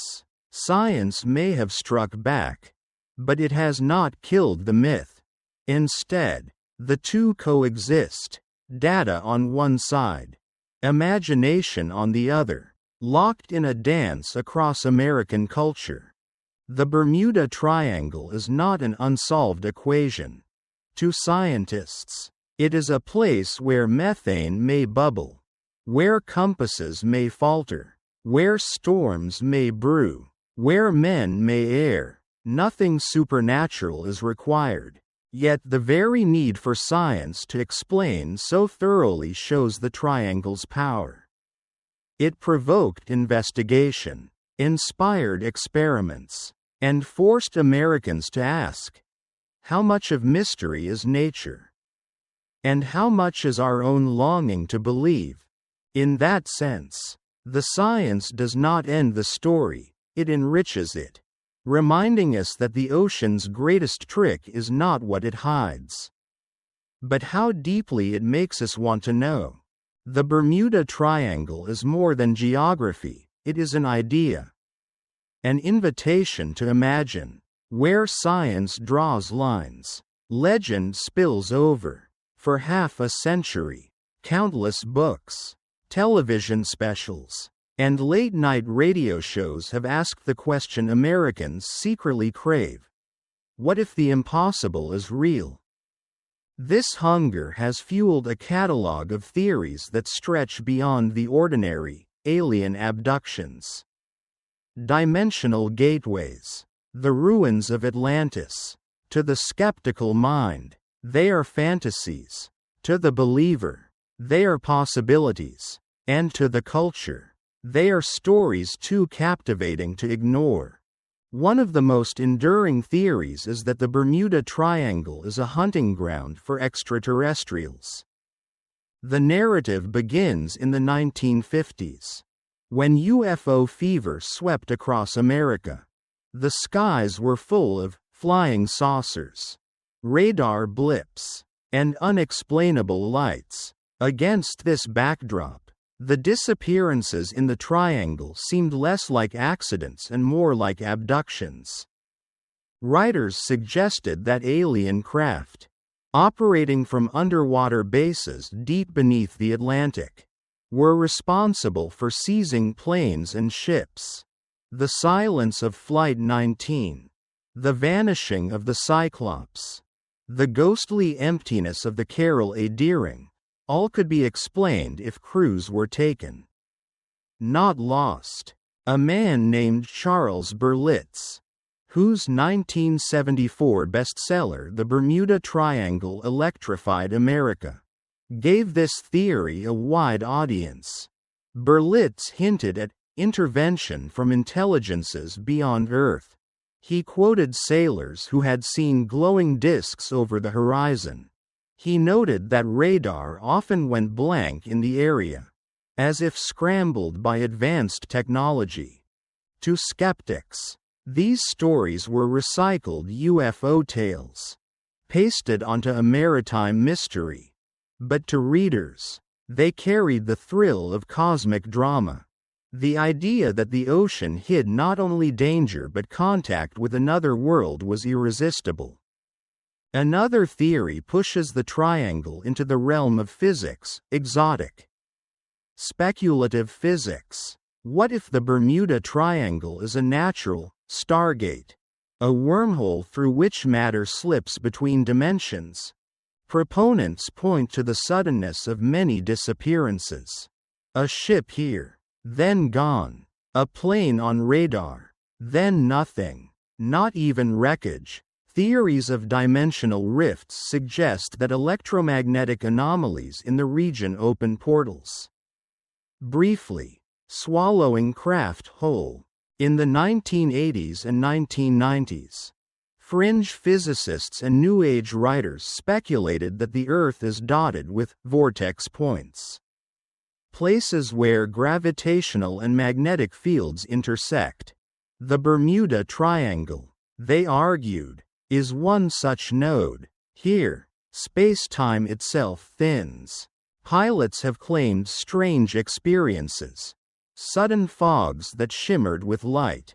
science may have struck back, but it has not killed the myth. Instead, the two coexist, data on one side, imagination on the other, locked in a dance across American culture. The Bermuda Triangle is not an unsolved equation. To scientists, it is a place where methane may bubble, where compasses may falter, where storms may brew, where men may err. Nothing supernatural is required. Yet the very need for science to explain so thoroughly shows the triangle's power. It provoked investigation, inspired experiments, and forced Americans to ask, how much of mystery is nature? And how much is our own longing to believe? In that sense, the science does not end the story, it enriches it, reminding us that the ocean's greatest trick is not what it hides, but how deeply it makes us want to know. The Bermuda Triangle is more than geography, it is an idea. An invitation to imagine, where science draws lines, legend spills over. For half a century, countless books, television specials, and late-night radio shows have asked the question Americans secretly crave. What if the impossible is real? This hunger has fueled a catalog of theories that stretch beyond the ordinary: alien abductions, dimensional gateways, the ruins of Atlantis. To the skeptical mind, they are fantasies. To the believer, they are possibilities, and to the culture, they are stories too captivating to ignore. One of the most enduring theories is that the Bermuda Triangle is a hunting ground for extraterrestrials. The narrative begins in the 1950s, when UFO fever swept across America. The skies were full of flying saucers, radar blips, and unexplainable lights. Against this backdrop, the disappearances in the triangle seemed less like accidents and more like abductions. Writers suggested that alien craft, operating from underwater bases deep beneath the Atlantic, were responsible for seizing planes and ships. The silence of Flight 19, the vanishing of the Cyclops, the ghostly emptiness of the Carol A. Deering, all could be explained if crews were taken. Not lost. A man named Charles Berlitz, whose 1974 bestseller The Bermuda Triangle Electrified America gave this theory a wide audience. Berlitz hinted at intervention from intelligences beyond Earth. He quoted sailors who had seen glowing disks over the horizon. He noted that radar often went blank in the area, as if scrambled by advanced technology. To skeptics, these stories were recycled UFO tales, pasted onto a maritime mystery. But to readers, they carried the thrill of cosmic drama. The idea that the ocean hid not only danger but contact with another world was irresistible. Another theory pushes the triangle into the realm of physics, exotic. Speculative physics. What if the Bermuda Triangle is a natural stargate, a wormhole through which matter slips between dimensions? Proponents point to the suddenness of many disappearances. A ship here, then gone. A plane on radar, then nothing. Not even wreckage. Theories of dimensional rifts suggest that electromagnetic anomalies in the region open portals. Briefly, swallowing craft whole. In the 1980s and 1990s, fringe physicists and New Age writers speculated that the Earth is dotted with vortex points, places where gravitational and magnetic fields intersect. The Bermuda Triangle, they argued, is one such node. Here, space-time itself thins. Pilots have claimed strange experiences, sudden fogs that shimmered with light,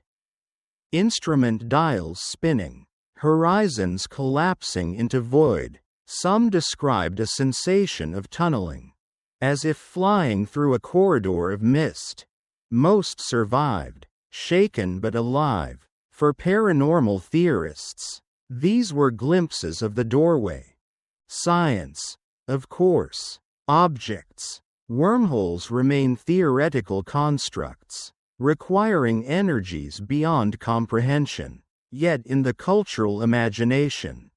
instrument dials spinning, horizons collapsing into void. Some described a sensation of tunneling, as if flying through a corridor of mist. Most survived, shaken but alive. For paranormal theorists, these were glimpses of the doorway. Science, of course. Objects. Wormholes remain theoretical constructs, requiring energies beyond comprehension. Yet in the cultural imagination,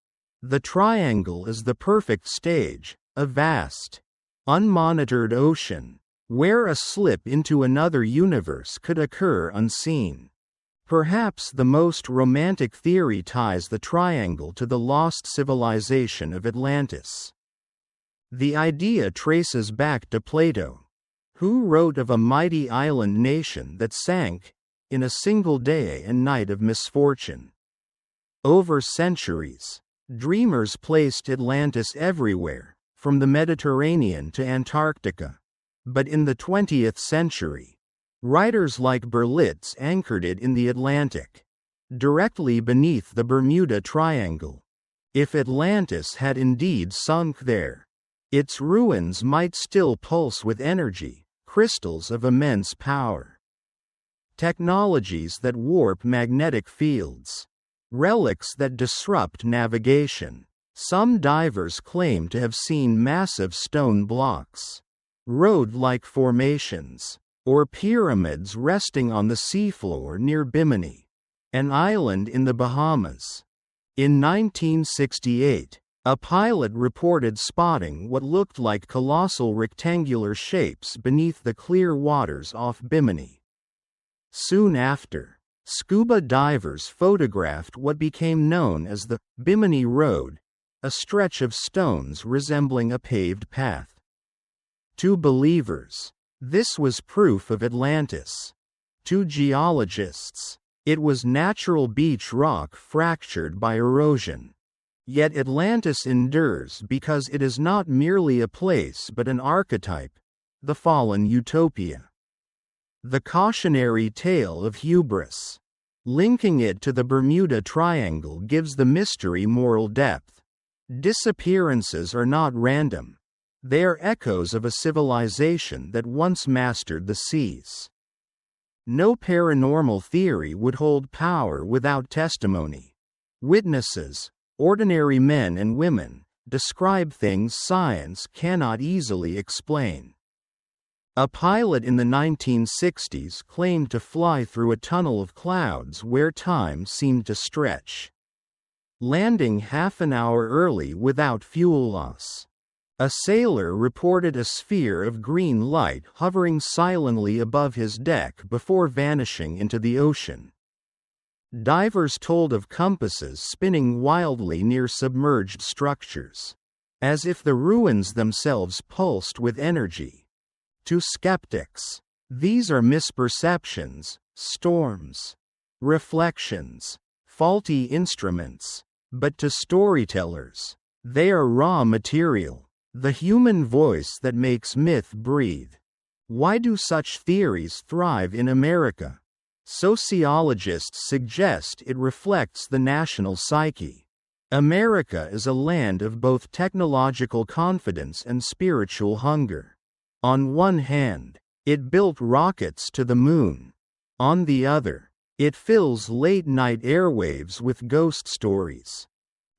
the triangle is the perfect stage, a vast, unmonitored ocean, where a slip into another universe could occur unseen. Perhaps the most romantic theory ties the triangle to the lost civilization of Atlantis. The idea traces back to Plato, who wrote of a mighty island nation that sank in a single day and night of misfortune. Over centuries, dreamers placed Atlantis everywhere, from the Mediterranean to Antarctica. But in the 20th century, writers like Berlitz anchored it in the Atlantic, directly beneath the Bermuda Triangle. If Atlantis had indeed sunk there, its ruins might still pulse with energy, crystals of immense power. Technologies that warp magnetic fields. Relics that disrupt navigation. Some divers claim to have seen massive stone blocks, road-like formations, or pyramids resting on the seafloor near Bimini, an island in the Bahamas. In 1968, A pilot reported spotting what looked like colossal rectangular shapes beneath the clear waters off Bimini. Soon after, scuba divers photographed what became known as the Bimini Road, a stretch of stones resembling a paved path. To believers, this was proof of Atlantis. To geologists, it was natural beach rock fractured by erosion. Yet Atlantis endures because it is not merely a place but an archetype, the fallen utopia. The cautionary tale of hubris. Linking it to the Bermuda Triangle gives the mystery moral depth. Disappearances are not random. They are echoes of a civilization that once mastered the seas. No paranormal theory would hold power without testimony. Witnesses, ordinary men and women, describe things science cannot easily explain. A pilot in the 1960s claimed to fly through a tunnel of clouds where time seemed to stretch, landing half an hour early without fuel loss. A sailor reported a sphere of green light hovering silently above his deck before vanishing into the ocean. Divers told of compasses spinning wildly near submerged structures, as if the ruins themselves pulsed with energy. To skeptics, these are misperceptions, storms, reflections, faulty instruments. But to storytellers, they are raw material, the human voice that makes myth breathe. Why do such theories thrive in America? Sociologists suggest it reflects the national psyche. America is a land of both technological confidence and spiritual hunger. On one hand, it built rockets to the moon. On the other, it fills late-night airwaves with ghost stories.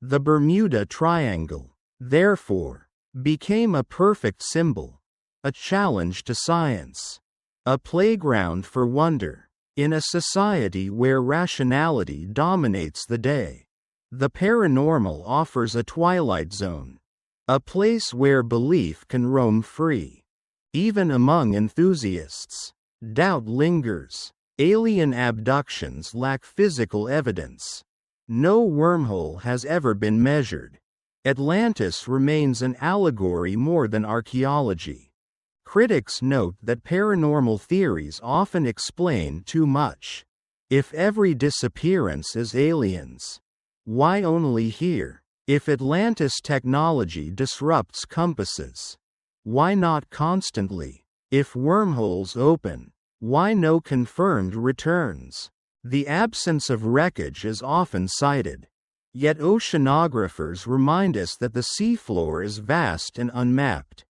The Bermuda Triangle, therefore, became a perfect symbol, a challenge to science, a playground for wonder. In a society where rationality dominates the day, the paranormal offers a twilight zone, a place where belief can roam free. Even among enthusiasts, doubt lingers. Alien abductions lack physical evidence. No wormhole has ever been measured. Atlantis remains an allegory more than archaeology. Critics note that paranormal theories often explain too much. If every disappearance is aliens, why only here? If Atlantis technology disrupts compasses, why not constantly? If wormholes open, why no confirmed returns? The absence of wreckage is often cited. Yet oceanographers remind us that the seafloor is vast and unmapped.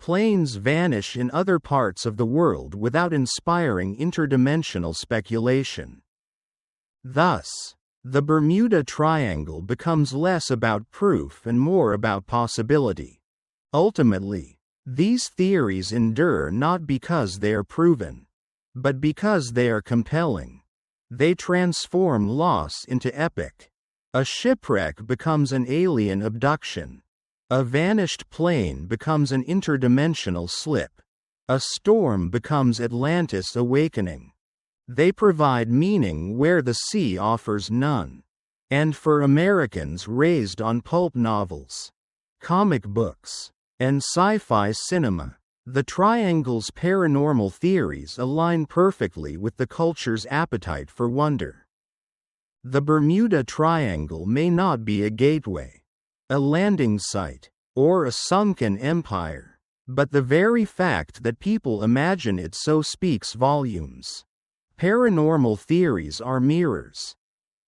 Planes vanish in other parts of the world without inspiring interdimensional speculation. Thus, the Bermuda Triangle becomes less about proof and more about possibility. Ultimately, these theories endure not because they are proven, but because they are compelling. They transform loss into epic. A shipwreck becomes an alien abduction. A vanished plane becomes an interdimensional slip. A storm becomes Atlantis' awakening. They provide meaning where the sea offers none. And for Americans raised on pulp novels, comic books, and sci-fi cinema, the Triangle's paranormal theories align perfectly with the culture's appetite for wonder. The Bermuda Triangle may not be a gateway, a landing site, or a sunken empire, but the very fact that people imagine it so speaks volumes. Paranormal theories are mirrors.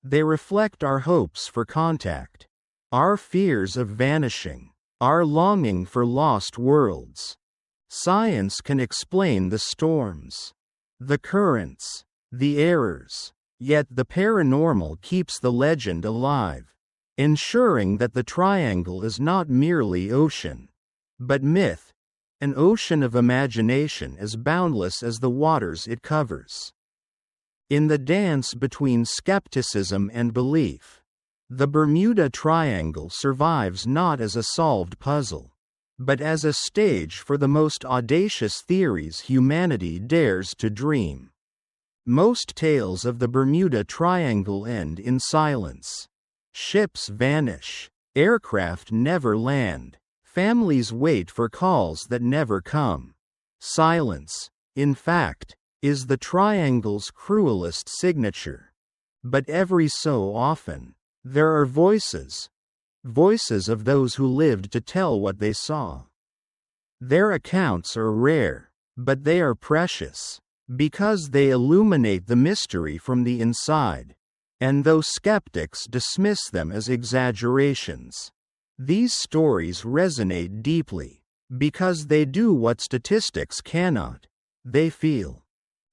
They reflect our hopes for contact, our fears of vanishing, our longing for lost worlds. Science can explain the storms, the currents, the errors, yet the paranormal keeps the legend alive, ensuring that the triangle is not merely ocean, but myth, an ocean of imagination as boundless as the waters it covers. In the dance between skepticism and belief, The Bermuda Triangle survives not as a solved puzzle, but as a stage for the most audacious theories humanity dares to dream. Most tales of the Bermuda Triangle end in silence. Ships vanish. Aircraft never land. Families wait for calls that never come. Silence, in fact, is the triangle's cruelest signature. But every so often, there are voices. Voices of those who lived to tell what they saw. Their accounts are rare, but they are precious, because they illuminate the mystery from the inside, and though skeptics dismiss them as exaggerations, these stories resonate deeply, because they do what statistics cannot, they feel.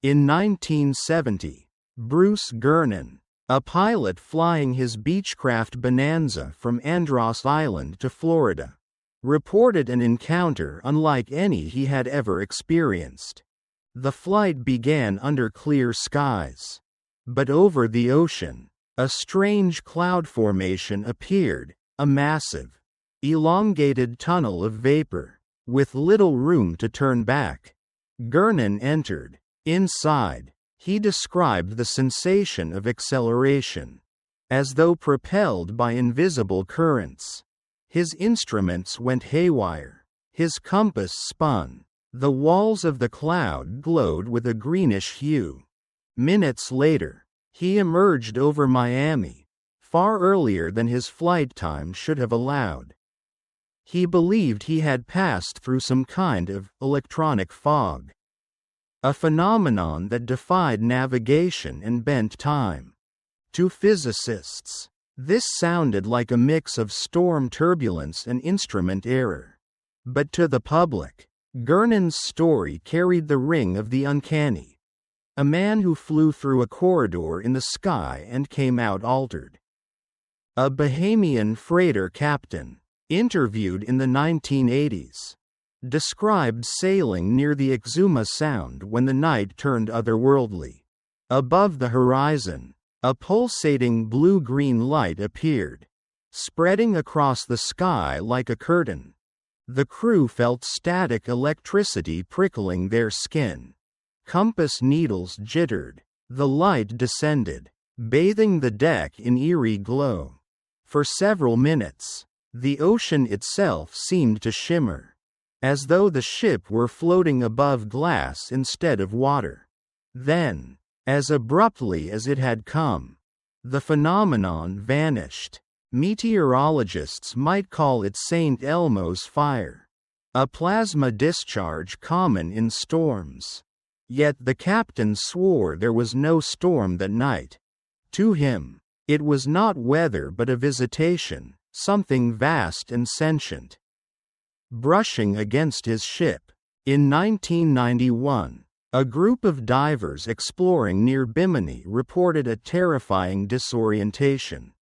In 1970, Bruce Gernon, a pilot flying his Beechcraft Bonanza from Andros Island to Florida, reported an encounter unlike any he had ever experienced. The flight began under clear skies. But over the ocean, a strange cloud formation appeared, a massive, elongated tunnel of vapor, with little room to turn back. Gernon entered. Inside, he described the sensation of acceleration, as though propelled by invisible currents. His instruments went haywire. His compass spun. The walls of the cloud glowed with a greenish hue. Minutes later, he emerged over Miami, far earlier than his flight time should have allowed. He believed he had passed through some kind of electronic fog, a phenomenon that defied navigation and bent time. To physicists, this sounded like a mix of storm turbulence and instrument error. But to the public, Gernon's story carried the ring of the uncanny. A man who flew through a corridor in the sky and came out altered. A Bahamian freighter captain, interviewed in the 1980s, described sailing near the Exuma Sound when the night turned otherworldly. Above the horizon, a pulsating blue-green light appeared, spreading across the sky like a curtain. The crew felt static electricity prickling their skin. Compass needles jittered. The light descended, bathing the deck in eerie glow. For several minutes, the ocean itself seemed to shimmer, as though the ship were floating above glass instead of water. Then, as abruptly as it had come, the phenomenon vanished. Meteorologists might call it St. Elmo's fire, a plasma discharge common in storms. Yet the captain swore there was no storm that night. To him, it was not weather but a visitation, something vast and sentient, brushing against his ship. In 1991, a group of divers exploring near Bimini reported a terrifying disorientation.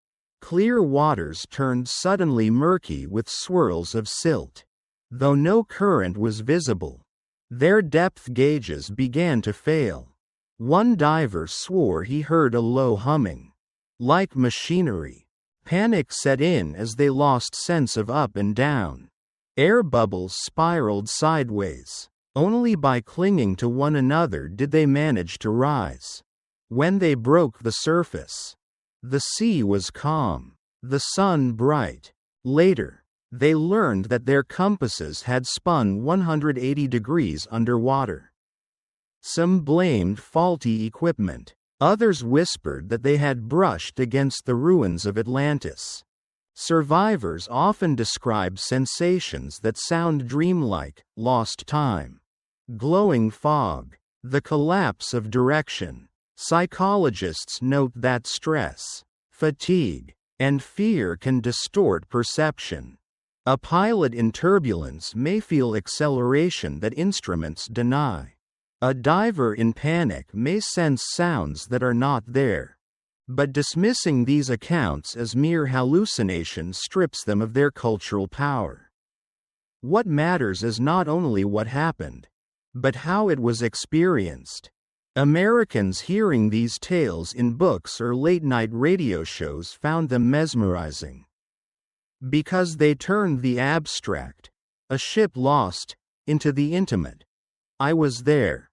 Clear waters turned suddenly murky with swirls of silt. Though no current was visible, their depth gauges began to fail. One diver swore he heard a low humming, like machinery. Panic set in as they lost sense of up and down. Air bubbles spiraled sideways. Only by clinging to one another did they manage to rise. When they broke the surface, the sea was calm, the sun bright. Later, they learned that their compasses had spun 180 degrees underwater. Some blamed faulty equipment. Others whispered that they had brushed against the ruins of Atlantis. Survivors often describe sensations that sound dreamlike: lost time, glowing fog, the collapse of direction. Psychologists note that stress, fatigue, and fear can distort perception. A pilot in turbulence may feel acceleration that instruments deny. A diver in panic may sense sounds that are not there. But dismissing these accounts as mere hallucination strips them of their cultural power. What matters is not only what happened, but how it was experienced. Americans hearing these tales in books or late-night radio shows found them mesmerizing. Because they turned the abstract, a ship lost, into the intimate. I was there.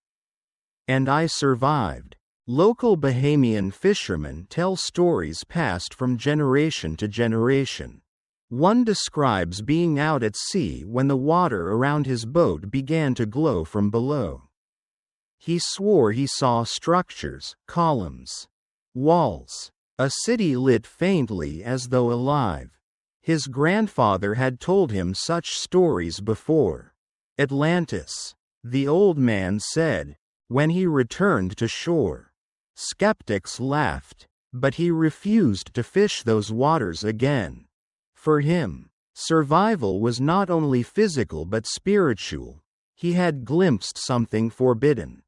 And I survived. Local Bahamian fishermen tell stories passed from generation to generation. One describes being out at sea when the water around his boat began to glow from below. He swore he saw structures, columns, walls, a city lit faintly as though alive. His grandfather had told him such stories before. Atlantis, the old man said, when he returned to shore. Skeptics laughed, but he refused to fish those waters again. For him, survival was not only physical but spiritual. He had glimpsed something forbidden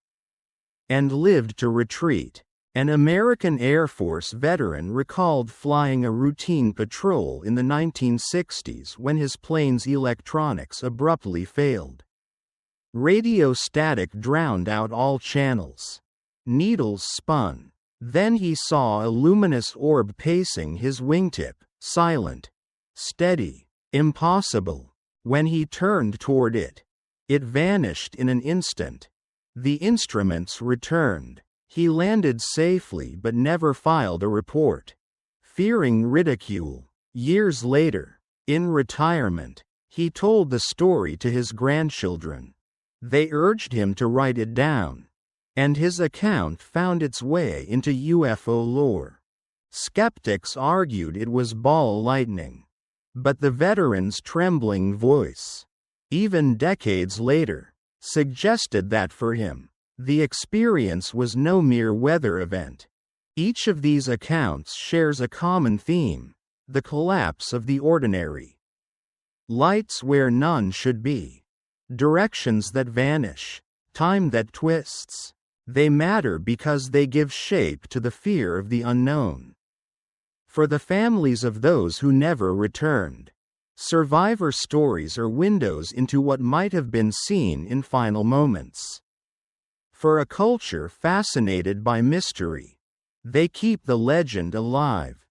and lived to retreat. An American Air Force veteran recalled flying a routine patrol in the 1960s when his plane's electronics abruptly failed. Radio static drowned out all channels. Needles spun. Then he saw a luminous orb pacing his wingtip, silent, steady, impossible. When he turned toward it, it vanished in an instant. The instruments returned. He landed safely but never filed a report, fearing ridicule. Years later, in retirement, he told the story to his grandchildren. They urged him to write it down, and his account found its way into UFO lore. Skeptics argued it was ball lightning, but the veteran's trembling voice, even decades later, suggested that for him, the experience was no mere weather event. Each of these accounts shares a common theme: the collapse of the ordinary. Lights where none should be. Directions that vanish. Time that twists. They matter because they give shape to the fear of the unknown. For the families of those who never returned, survivor stories are windows into what might have been seen in final moments. For a culture fascinated by mystery, they keep the legend alive.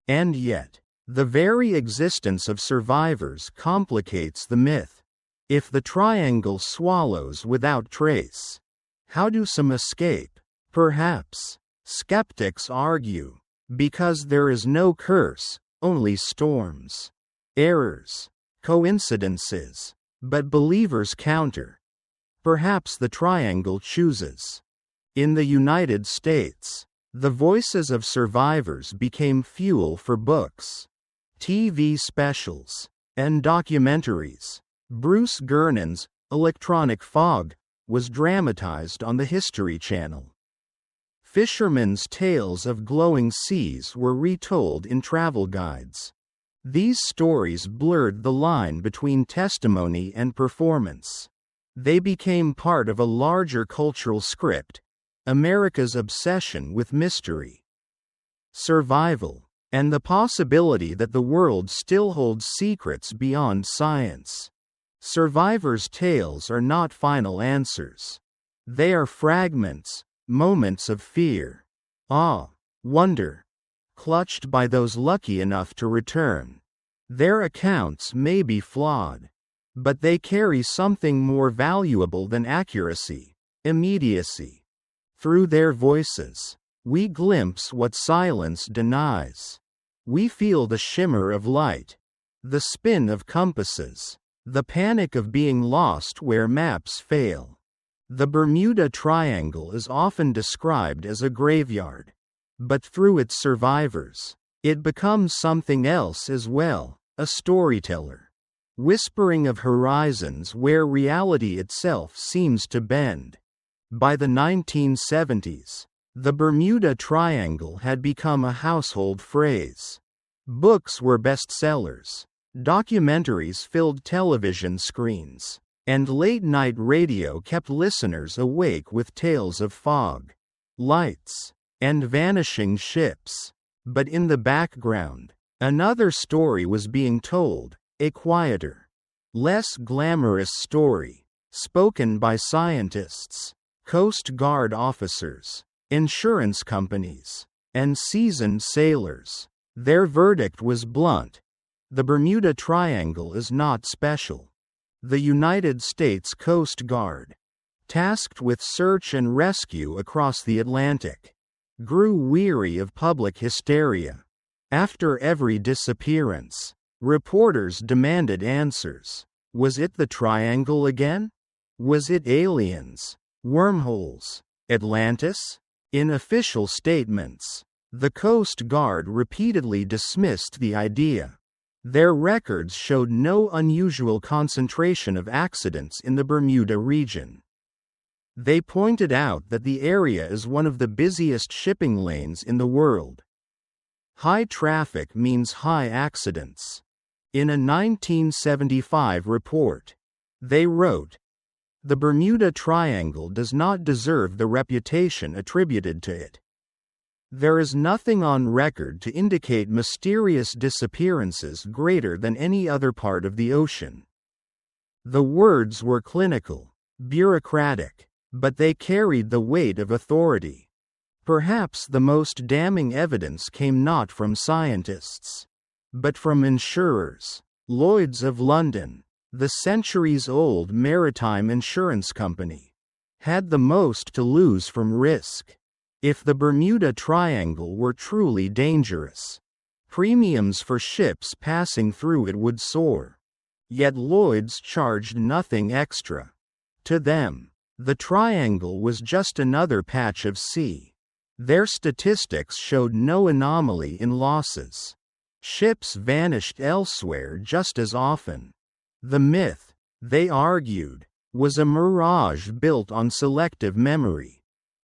And yet, the very existence of survivors complicates the myth. If the triangle swallows without trace, how do some escape? Perhaps, skeptics argue, because there is no curse, only storms, errors, coincidences. But believers counter. Perhaps the triangle chooses. In the United States, the voices of survivors became fuel for books, TV specials, and documentaries. Bruce Gernon's Electronic Fog was dramatized on the History Channel. Fishermen's tales of glowing seas were retold in travel guides. These stories blurred the line between testimony and performance. They became part of a larger cultural script: America's obsession with mystery, survival, and the possibility that the world still holds secrets beyond science. Survivors' tales are not final answers. They are fragments, moments of fear, awe, wonder, clutched by those lucky enough to return. Their accounts may be flawed, but they carry something more valuable than accuracy: immediacy. Through their voices, we glimpse what silence denies. We feel the shimmer of light, the spin of compasses, the panic of being lost where maps fail. The Bermuda Triangle is often described as a graveyard, but through its survivors, it becomes something else as well: a storyteller, whispering of horizons where reality itself seems to bend. By the 1970s, the Bermuda Triangle had become a household phrase. Books were bestsellers, documentaries filled television screens, and late-night radio kept listeners awake with tales of fog, lights, and vanishing ships. But in the background, another story was being told, a quieter, less glamorous story, spoken by scientists, Coast Guard officers, insurance companies, and seasoned sailors. Their verdict was blunt. The Bermuda Triangle is not special. The United States Coast Guard, tasked with search and rescue across the Atlantic, grew weary of public hysteria. After every disappearance, reporters demanded answers. Was it the Triangle again? Was it aliens? Wormholes? Atlantis? In official statements, the Coast Guard repeatedly dismissed the idea. Their records showed no unusual concentration of accidents in the Bermuda region. They pointed out that the area is one of the busiest shipping lanes in the world. High traffic means high accidents. In a 1975 report, they wrote, "The Bermuda Triangle does not deserve the reputation attributed to it. There is nothing on record to indicate mysterious disappearances greater than any other part of the ocean." The words were clinical, bureaucratic, but they carried the weight of authority. Perhaps the most damning evidence came not from scientists, but from insurers. Lloyd's of London, the centuries-old maritime insurance company, had the most to lose from risk. If the Bermuda Triangle were truly dangerous, premiums for ships passing through it would soar. Yet Lloyd's charged nothing extra. To them, the Triangle was just another patch of sea. Their statistics showed no anomaly in losses. Ships vanished elsewhere just as often. The myth, they argued, was a mirage built on selective memory.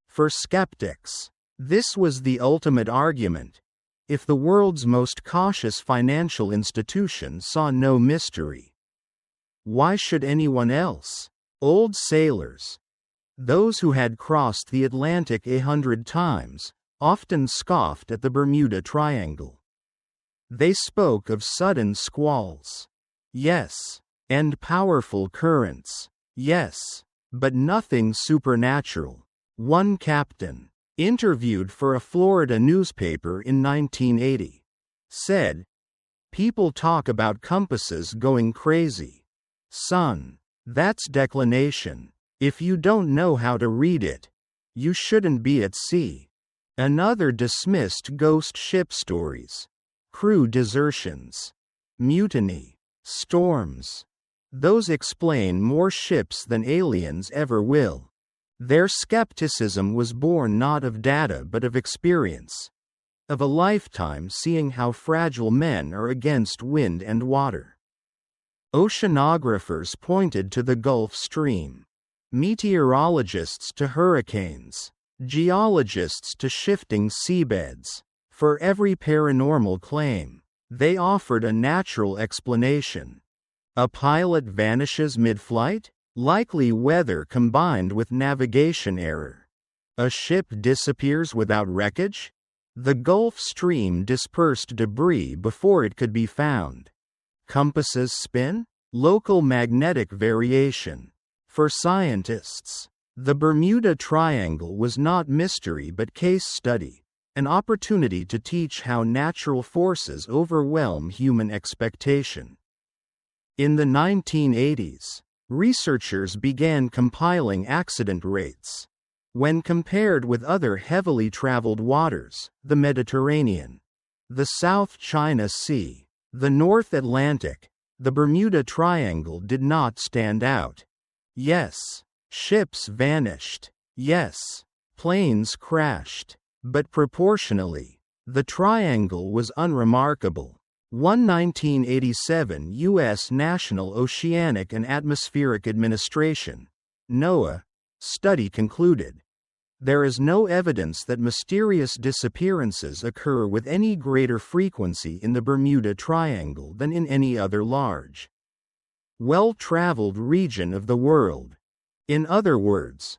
For skeptics, this was the ultimate argument. If the world's most cautious financial institution saw no mystery, why should anyone else? Old sailors, those who had crossed the Atlantic 100 times, often scoffed at the Bermuda Triangle. They spoke of sudden squalls, yes, and powerful currents, yes, but nothing supernatural. One captain, interviewed for a Florida newspaper in 1980, said, "People talk about compasses going crazy. Son, that's declination. If you don't know how to read it, you shouldn't be at sea." Another dismissed ghost ship stories, crew desertions, mutiny, storms. Those explain more ships than aliens ever will. Their skepticism was born not of data but of experience, of a lifetime seeing how fragile men are against wind and water. Oceanographers pointed to the Gulf Stream, meteorologists to hurricanes, geologists to shifting seabeds. For every paranormal claim, they offered a natural explanation. A pilot vanishes mid-flight? Likely weather combined with navigation error. A ship disappears without wreckage? The Gulf Stream dispersed debris before it could be found. Compasses spin? Local magnetic variation. For scientists, the Bermuda Triangle was not mystery but case study, an opportunity to teach how natural forces overwhelm human expectation. In the 1980s, researchers began compiling accident rates. When compared with other heavily traveled waters, the Mediterranean, the South China Sea, the North Atlantic, the Bermuda Triangle did not stand out. Yes, ships vanished. Yes, planes crashed. But proportionally, the Triangle was unremarkable. One 1987 U.S. National Oceanic and Atmospheric Administration (NOAA) study concluded, there is no evidence that mysterious disappearances occur with any greater frequency in the Bermuda Triangle than in any other large, well-traveled region of the world. In other words,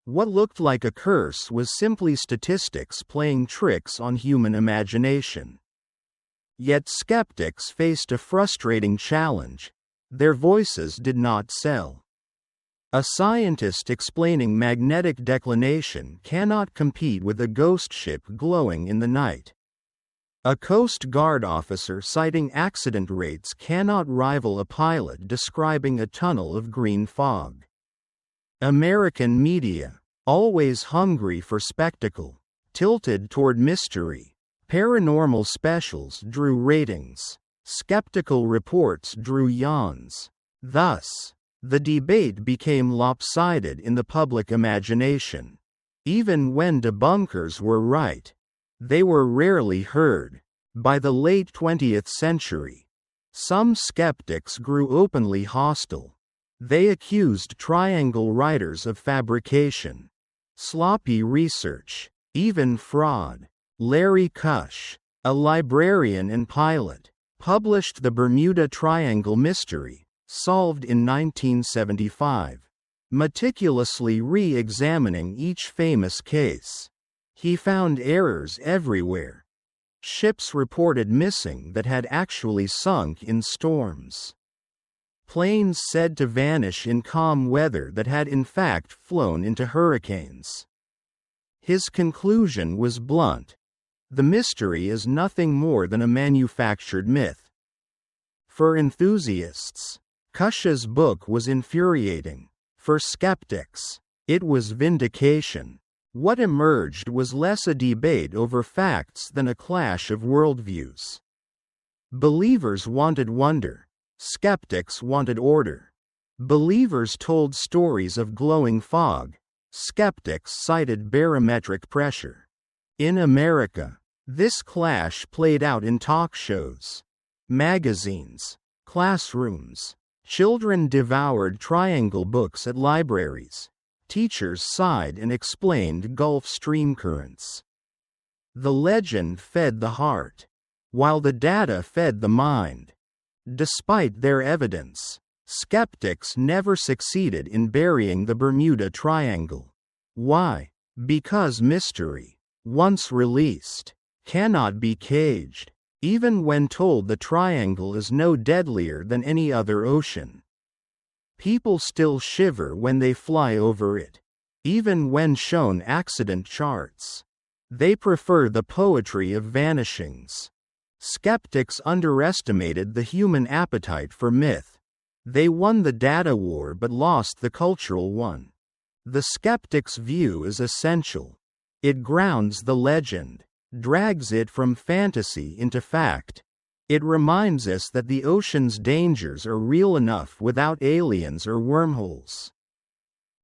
what looked like a curse was simply statistics playing tricks on human imagination. Yet skeptics faced a frustrating challenge. Their voices did not sell. A scientist explaining magnetic declination cannot compete with a ghost ship glowing in the night. A Coast Guard officer citing accident rates cannot rival a pilot describing a tunnel of green fog. American media, always hungry for spectacle, tilted toward mystery. Paranormal specials drew ratings. Skeptical reports drew yawns. Thus, the debate became lopsided in the public imagination. Even when debunkers were right, they were rarely heard. By the late 20th century, some skeptics grew openly hostile. They accused triangle writers of fabrication, sloppy research, even fraud. Larry Kush, a librarian and pilot, published The Bermuda Triangle Mystery, solved in 1975, meticulously re-examining each famous case. He found errors everywhere. Ships reported missing that had actually sunk in storms. Planes said to vanish in calm weather that had in fact flown into hurricanes. His conclusion was blunt. The mystery is nothing more than a manufactured myth. For enthusiasts, Kush's book was infuriating. For skeptics, it was vindication. What emerged was less a debate over facts than a clash of worldviews. Believers wanted wonder. Skeptics wanted order. Believers told stories of glowing fog. Skeptics cited barometric pressure. In America, this clash played out in talk shows, magazines, classrooms. Children devoured triangle books at libraries. Teachers sighed and explained Gulf Stream currents. The legend fed the heart, while the data fed the mind. Despite their evidence, skeptics never succeeded in burying the Bermuda Triangle. Why? Because mystery, once released, cannot be caged. Even when told the triangle is no deadlier than any other ocean. People still shiver when they fly over it. Even when shown accident charts. They prefer the poetry of vanishings. Skeptics underestimated the human appetite for myth. They won the data war but lost the cultural one. The skeptic's view is essential. It grounds the legend, drags it from fantasy into fact. It reminds us that the ocean's dangers are real enough without aliens or wormholes.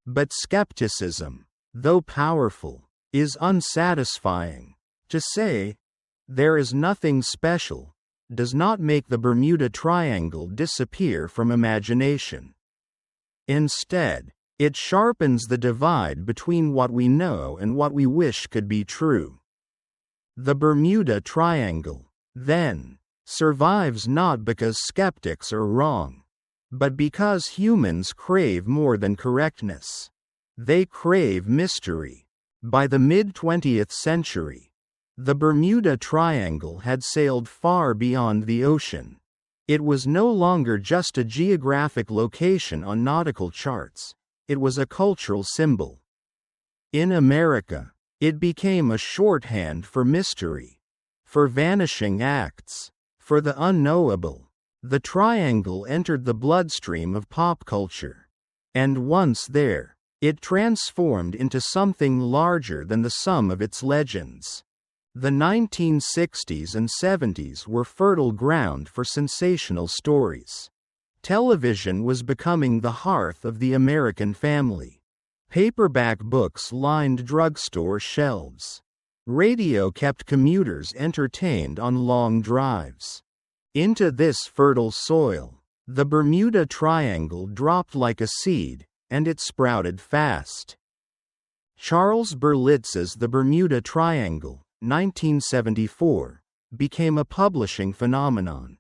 But skepticism, though powerful, is unsatisfying. To say, "There is nothing special," does not make the Bermuda Triangle disappear from imagination. Instead, it sharpens the divide between what we know and what we wish could be true. The Bermuda Triangle, then, survives not because skeptics are wrong, but because humans crave more than correctness. They crave mystery. By the mid-20th century, the Bermuda Triangle had sailed far beyond the ocean. It was no longer just a geographic location on nautical charts, it was a cultural symbol. In America, it became a shorthand for mystery, for vanishing acts, for the unknowable. The triangle entered the bloodstream of pop culture. And once there, it transformed into something larger than the sum of its legends. The 1960s and 70s were fertile ground for sensational stories. Television was becoming the hearth of the American family. Paperback books lined drugstore shelves. Radio kept commuters entertained on long drives. Into this fertile soil, the Bermuda Triangle dropped like a seed, and it sprouted fast. Charles Berlitz's The Bermuda Triangle, 1974, became a publishing phenomenon.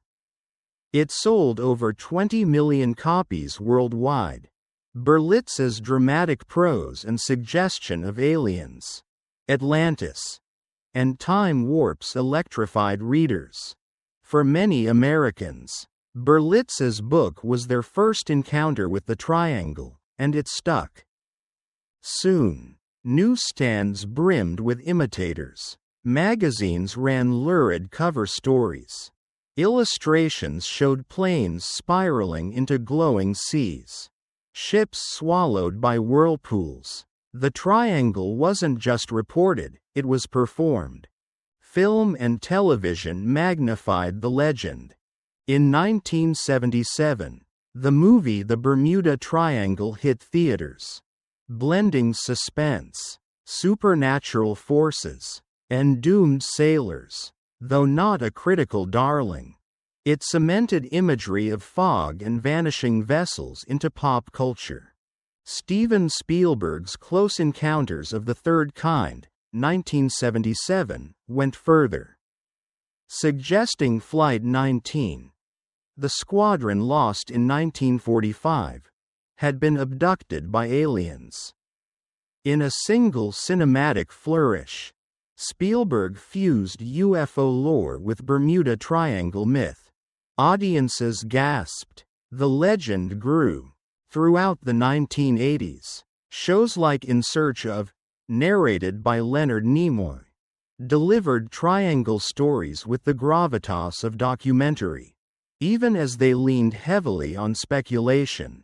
It sold over 20 million copies worldwide. Berlitz's dramatic prose and suggestion of aliens, Atlantis, and time warps electrified readers. For many Americans, Berlitz's book was their first encounter with the triangle, and it stuck. Soon, newsstands brimmed with imitators. Magazines ran lurid cover stories. Illustrations showed planes spiraling into glowing seas. Ships swallowed by whirlpools. The triangle wasn't just reported, it was performed. Film and television magnified the legend. In 1977, the movie The Bermuda Triangle hit theaters, blending suspense, supernatural forces, and doomed sailors. Though not a critical darling, it cemented imagery of fog and vanishing vessels into pop culture. Steven Spielberg's Close Encounters of the Third Kind, 1977, went further, suggesting Flight 19, the squadron lost in 1945, had been abducted by aliens. In a single cinematic flourish, Spielberg fused UFO lore with Bermuda Triangle myth. Audiences gasped. The legend grew. Throughout the 1980s, shows like In Search of, narrated by Leonard Nimoy, delivered triangle stories with the gravitas of documentary. Even as they leaned heavily on speculation,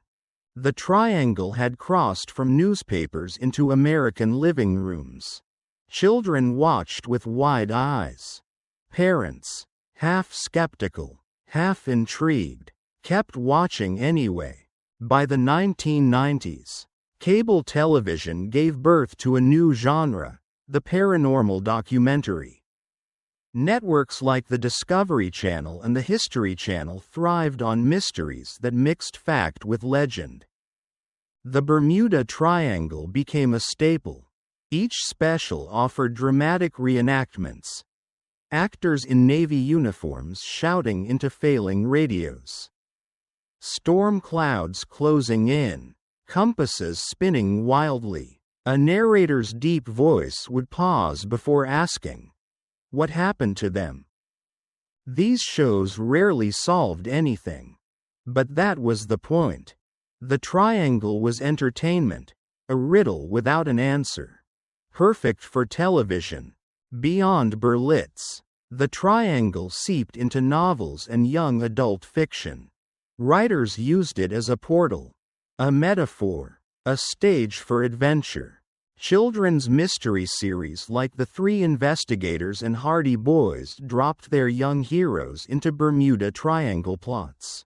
the triangle had crossed from newspapers into American living rooms. Children watched with wide eyes. Parents, half skeptical, half intrigued, kept watching anyway. By the 1990s, cable television gave birth to a new genre, the paranormal documentary. Networks like the Discovery Channel and the History Channel thrived on mysteries that mixed fact with legend. The Bermuda Triangle became a staple. Each special offered dramatic reenactments. Actors in Navy uniforms shouting into failing radios. Storm clouds closing in. Compasses spinning wildly. A narrator's deep voice would pause before asking, "What happened to them?" These shows rarely solved anything. But that was the point. The triangle was entertainment, a riddle without an answer. Perfect for television. Beyond Berlitz, the triangle seeped into novels and young adult fiction. Writers used it as a portal, a metaphor, a stage for adventure. Children's mystery series like The Three Investigators and Hardy Boys dropped their young heroes into Bermuda Triangle plots.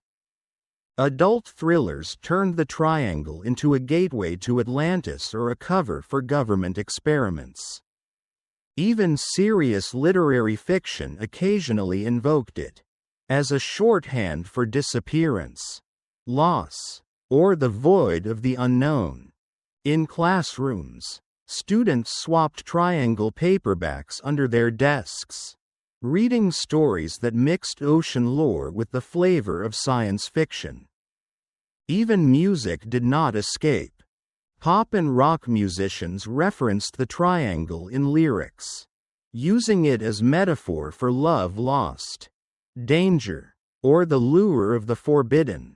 Adult thrillers turned the triangle into a gateway to Atlantis or a cover for government experiments. Even serious literary fiction occasionally invoked it, as a shorthand for disappearance, loss, or the void of the unknown. In classrooms, students swapped triangle paperbacks under their desks, reading stories that mixed ocean lore with the flavor of science fiction. Even music did not escape. Pop and rock musicians referenced the triangle in lyrics, using it as metaphor for love lost, danger, or the lure of the forbidden.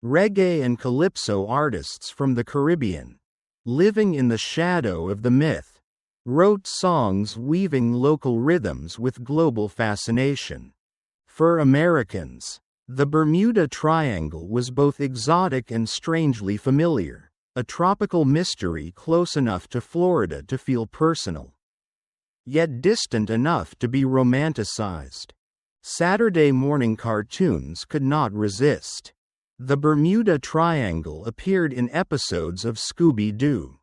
Reggae and calypso artists from the Caribbean, living in the shadow of the myth, wrote songs weaving local rhythms with global fascination. For Americans, the Bermuda Triangle was both exotic and strangely familiar, a tropical mystery close enough to Florida to feel personal, yet distant enough to be romanticized. Saturday morning cartoons could not resist. The Bermuda Triangle appeared in episodes of Scooby-Doo,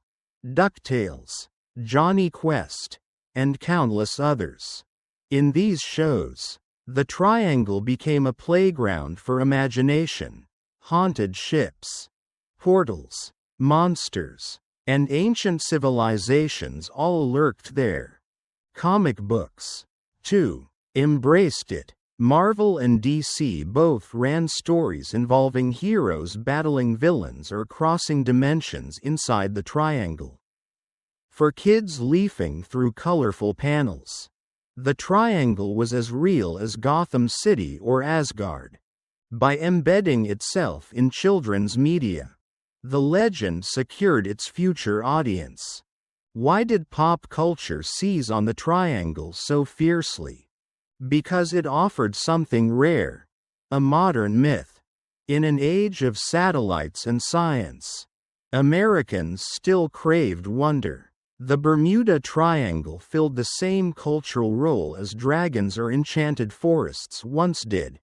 DuckTales, Johnny Quest, and countless others. In these shows, the triangle became a playground for imagination. Haunted ships, portals, monsters, and ancient civilizations all lurked there. Comic books, too, embraced it. Marvel and DC both ran stories involving heroes battling villains or crossing dimensions inside the triangle. For kids leafing through colorful panels, the triangle was as real as Gotham City or Asgard. By embedding itself in children's media, The legend secured its future audience. Why did pop culture seize on the triangle so fiercely? Because it offered something rare, a modern myth. In an age of satellites and science, Americans still craved wonder. The Bermuda Triangle filled the same cultural role as dragons or enchanted forests once did.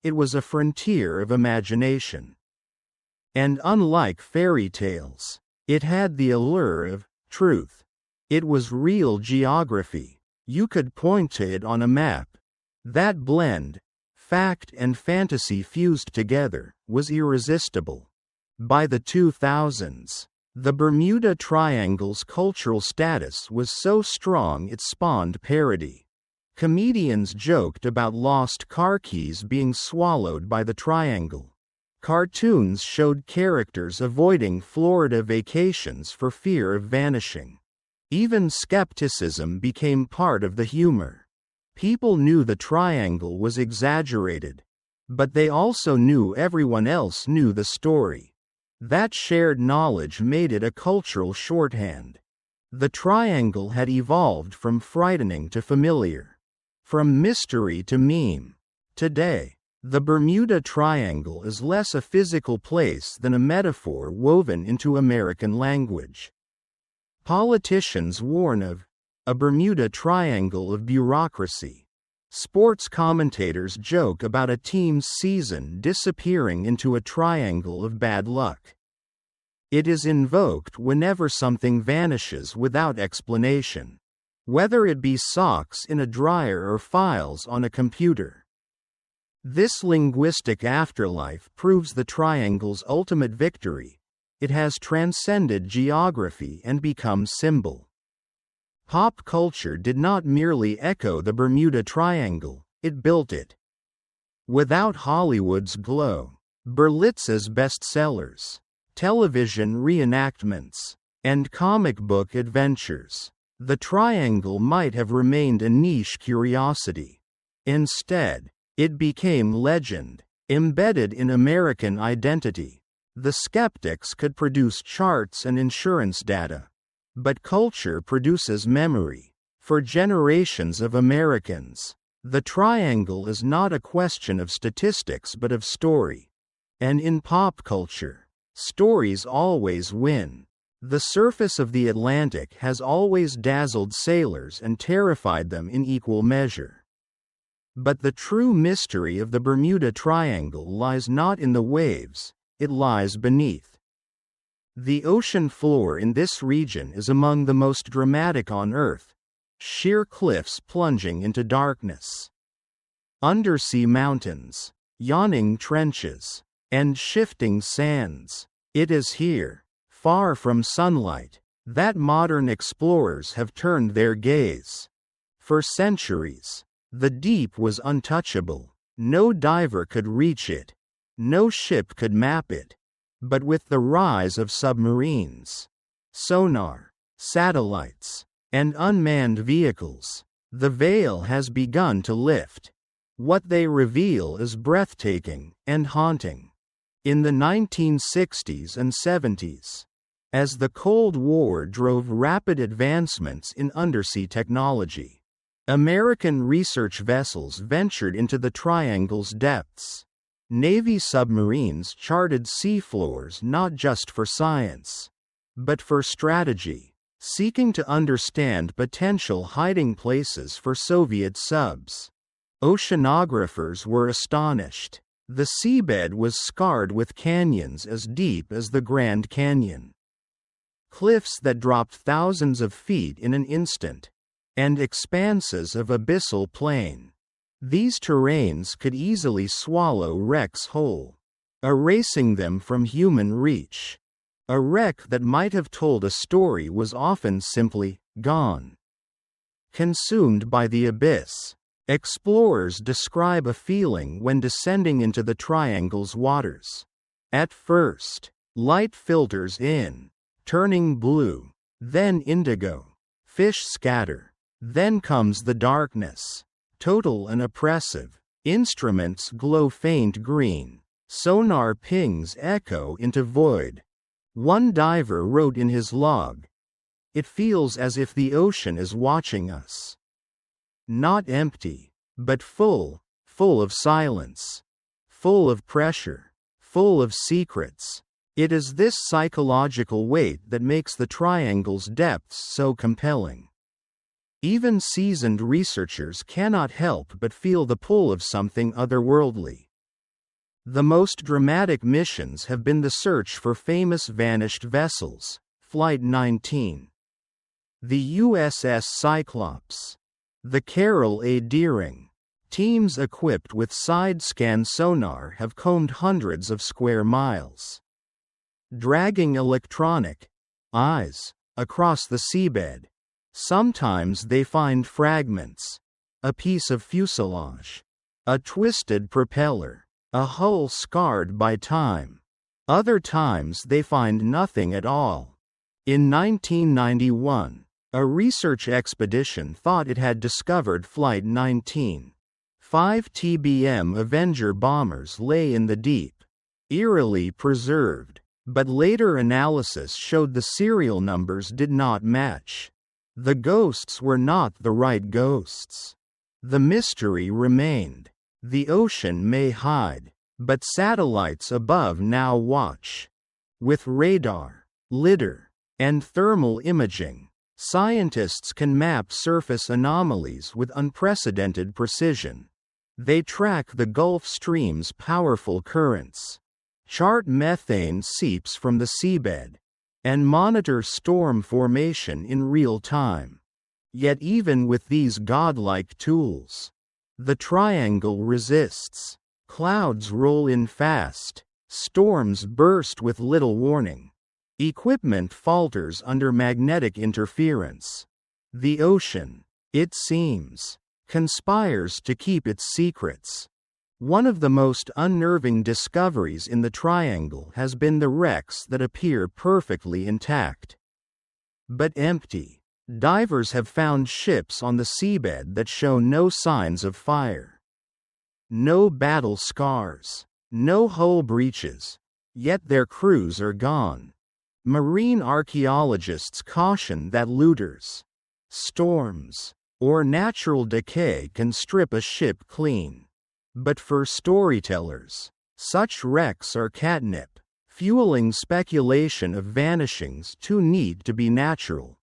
It was a frontier of imagination. And unlike fairy tales, it had the allure of truth. It was real geography. You could point to it on a map. That blend, fact and fantasy fused together, was irresistible. By the 2000s, the Bermuda Triangle's cultural status was so strong it spawned parody. Comedians joked about lost car keys being swallowed by the triangle. Cartoons showed characters avoiding Florida vacations for fear of vanishing. Even skepticism became part of the humor. People knew the triangle was exaggerated, but they also knew everyone else knew the story. That shared knowledge made it a cultural shorthand. The triangle had evolved from frightening to familiar, from mystery to meme. Today, the Bermuda Triangle is less a physical place than a metaphor woven into American language. Politicians warn of a Bermuda Triangle of bureaucracy. Sports commentators joke about a team's season disappearing into a triangle of bad luck. It is invoked whenever something vanishes without explanation, whether it be socks in a dryer or files on a computer. This linguistic afterlife proves the triangle's ultimate victory. It has transcended geography and become symbol. Pop culture did not merely echo the Bermuda Triangle, it built it. Without Hollywood's glow, Berlitz's bestsellers, television reenactments, and comic book adventures, the triangle might have remained a niche curiosity. Instead, it became legend, embedded in American identity. The skeptics could produce charts and insurance data, but culture produces memory. For generations of Americans, the triangle is not a question of statistics but of story. And in pop culture, stories always win. The surface of the Atlantic has always dazzled sailors and terrified them in equal measure. But the true mystery of the Bermuda Triangle lies not in the waves, it lies beneath. The ocean floor in this region is among the most dramatic on Earth, sheer cliffs plunging into darkness, undersea mountains, yawning trenches, and shifting sands. It is here, far from sunlight, that modern explorers have turned their gaze. For centuries, the deep was untouchable. No diver could reach it. No ship could map it. But with the rise of submarines, sonar, satellites, and unmanned vehicles, the veil has begun to lift. What they reveal is breathtaking and haunting. In the 1960s and 70s, as the Cold War drove rapid advancements in undersea technology, American research vessels ventured into the triangle's depths. Navy submarines charted seafloors not just for science, but for strategy, seeking to understand potential hiding places for Soviet subs. Oceanographers were astonished. The seabed was scarred with canyons as deep as the Grand Canyon, cliffs that dropped thousands of feet in an instant, and expanses of abyssal plain. These terrains could easily swallow wrecks whole, erasing them from human reach. A wreck that might have told a story was often simply gone, consumed by the abyss. Explorers describe a feeling when descending into the triangle's waters. At first, light filters in, turning blue, then indigo. Fish scatter. Then comes the darkness, total and oppressive. Instruments glow faint green. Sonar pings echo into void. One diver wrote in his log, "It feels as if the ocean is watching us. Not empty, but full of silence, full of pressure, full of secrets." It is this psychological weight that makes the triangle's depths so compelling. Even seasoned researchers cannot help but feel the pull of something otherworldly. The most dramatic missions have been the search for famous vanished vessels, Flight 19, the USS Cyclops, the Carroll A. Deering. Teams equipped with side-scan sonar have combed hundreds of square miles, dragging electronic eyes across the seabed. Sometimes they find fragments, a piece of fuselage, a twisted propeller, a hull scarred by time. Other times they find nothing at all. In 1991, a research expedition thought it had discovered Flight 19. 5 TBM Avenger bombers lay in the deep, eerily preserved, but later analysis showed the serial numbers did not match. The ghosts were not the right ghosts. The mystery remained. The ocean may hide, but satellites above now watch. With radar, lidar, and thermal imaging, scientists can map surface anomalies with unprecedented precision. They track the Gulf Stream's powerful currents, chart methane seeps from the seabed, and monitor storm formation in real time. Yet even with these godlike tools, the triangle resists. Clouds roll in fast, storms burst with little warning. Equipment falters under magnetic interference. The ocean, it seems, conspires to keep its secrets. One of the most unnerving discoveries in the triangle has been the wrecks that appear perfectly intact, but empty. Divers have found ships on the seabed that show no signs of fire, no battle scars, no hull breaches, yet their crews are gone. Marine archaeologists caution that looters, storms, or natural decay can strip a ship clean. But for storytellers, such wrecks are catnip, fueling speculation of vanishings too neat to be natural.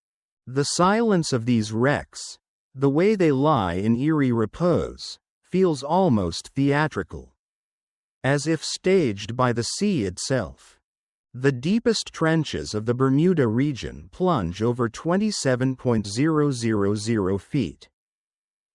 The silence of these wrecks, the way they lie in eerie repose, feels almost theatrical, as if staged by the sea itself. The deepest trenches of the Bermuda region plunge over 27,000 feet.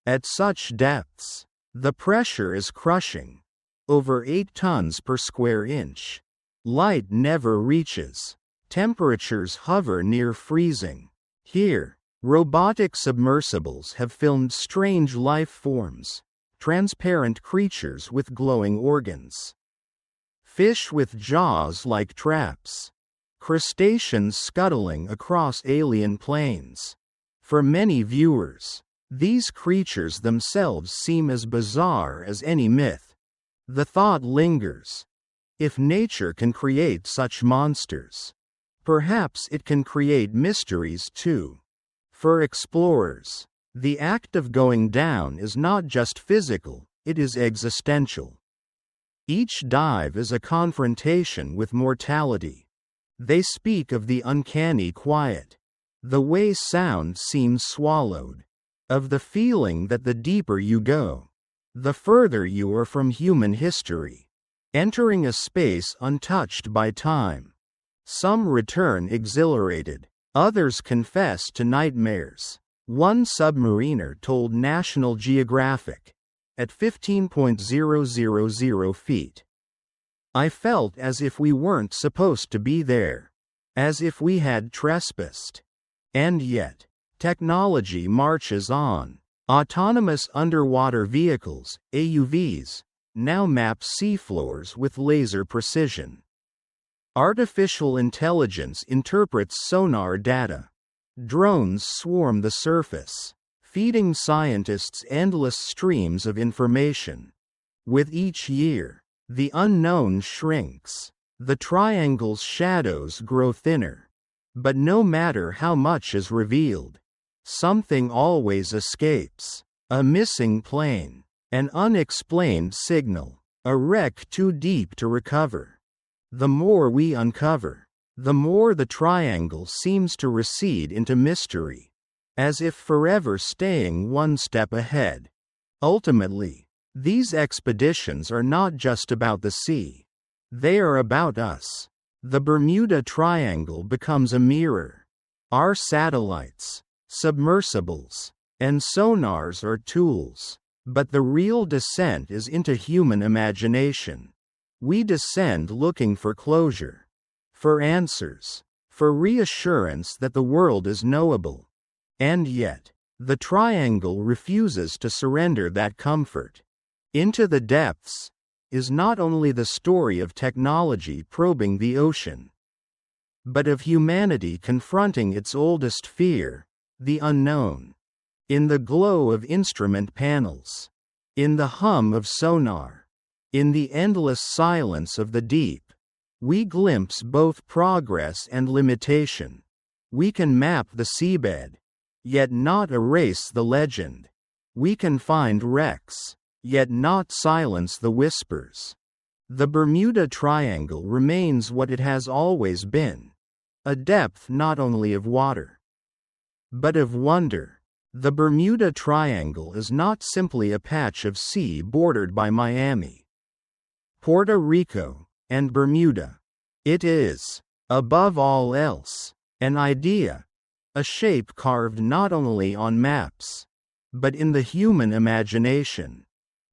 At such depths, the pressure is crushing, over 8 tons per square inch. Light never reaches. Temperatures hover near freezing. Here, robotic submersibles have filmed strange life forms, transparent creatures with glowing organs, fish with jaws like traps, crustaceans scuttling across alien plains. For many viewers, these creatures themselves seem as bizarre as any myth. The thought lingers: if nature can create such monsters, perhaps it can create mysteries too. For explorers, the act of going down is not just physical, it is existential. Each dive is a confrontation with mortality. They speak of the uncanny quiet, the way sound seems swallowed, of the feeling that the deeper you go, the further you are from human history, entering a space untouched by time. Some return exhilarated, others confess to nightmares. One submariner told National Geographic, at 15,000 feet, "I felt as if we weren't supposed to be there, as if we had trespassed. And yet, technology marches on. Autonomous underwater vehicles, AUVs, now map seafloors with laser precision. Artificial intelligence interprets sonar data. Drones swarm the surface, feeding scientists endless streams of information. With each year, the unknown shrinks. The triangle's shadows grow thinner. But no matter how much is revealed, something always escapes. A missing plane, an unexplained signal, a wreck too deep to recover. The more we uncover, the more the triangle seems to recede into mystery, as if forever staying one step ahead. Ultimately, these expeditions are not just about the sea. They are about us. The Bermuda Triangle becomes a mirror. Our satellites, submersibles, and sonars are tools. But the real descent is into human imagination. We descend looking for closure, for answers, for reassurance that the world is knowable. And yet, the triangle refuses to surrender that comfort. Into the Depths is not only the story of technology probing the ocean, but of humanity confronting its oldest fear, the unknown. In the glow of instrument panels, in the hum of sonar, in the endless silence of the deep, we glimpse both progress and limitation. We can map the seabed, yet not erase the legend. We can find wrecks, yet not silence the whispers. The Bermuda Triangle remains what it has always been, a depth not only of water, but of wonder. The Bermuda Triangle is not simply a patch of sea bordered by Miami, Puerto Rico, and Bermuda. It is, above all else, an idea, a shape carved not only on maps, but in the human imagination.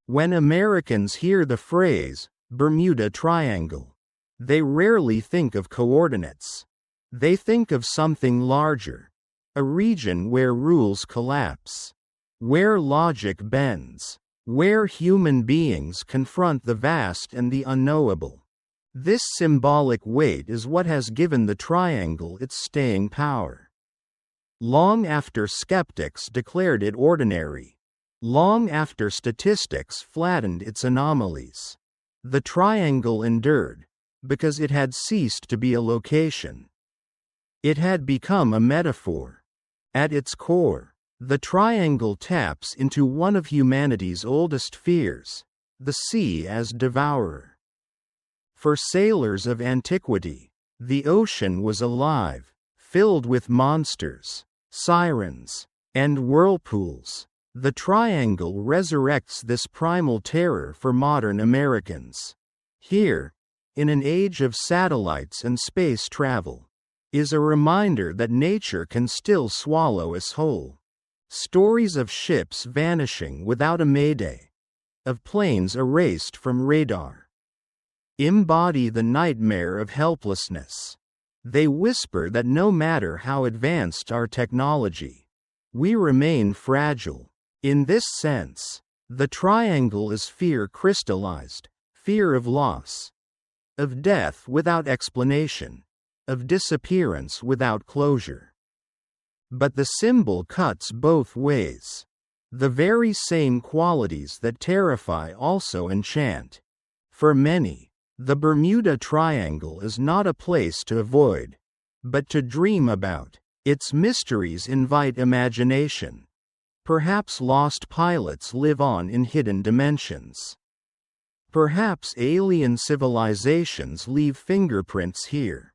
When Americans hear the phrase, Bermuda Triangle, they rarely think of coordinates. They think of something larger. A region where rules collapse, where logic bends, where human beings confront the vast and the unknowable. This symbolic weight is what has given the triangle its staying power. Long after skeptics declared it ordinary, long after statistics flattened its anomalies, the triangle endured, because it had ceased to be a location. It had become a metaphor. At its core, the triangle taps into one of humanity's oldest fears, the sea as devourer. For sailors of antiquity, the ocean was alive, filled with monsters, sirens, and whirlpools. The triangle resurrects this primal terror for modern Americans. Here, in an age of satellites and space travel, is a reminder that nature can still swallow us whole. Stories of ships vanishing without a mayday, of planes erased from radar, embody the nightmare of helplessness. They whisper that no matter how advanced our technology, we remain fragile. In this sense, the triangle is fear crystallized, fear of loss, of death without explanation, of disappearance without closure. But the symbol cuts both ways. The very same qualities that terrify also enchant. For many, the Bermuda Triangle is not a place to avoid, but to dream about. Its mysteries invite imagination. Perhaps lost pilots live on in hidden dimensions. Perhaps alien civilizations leave fingerprints here.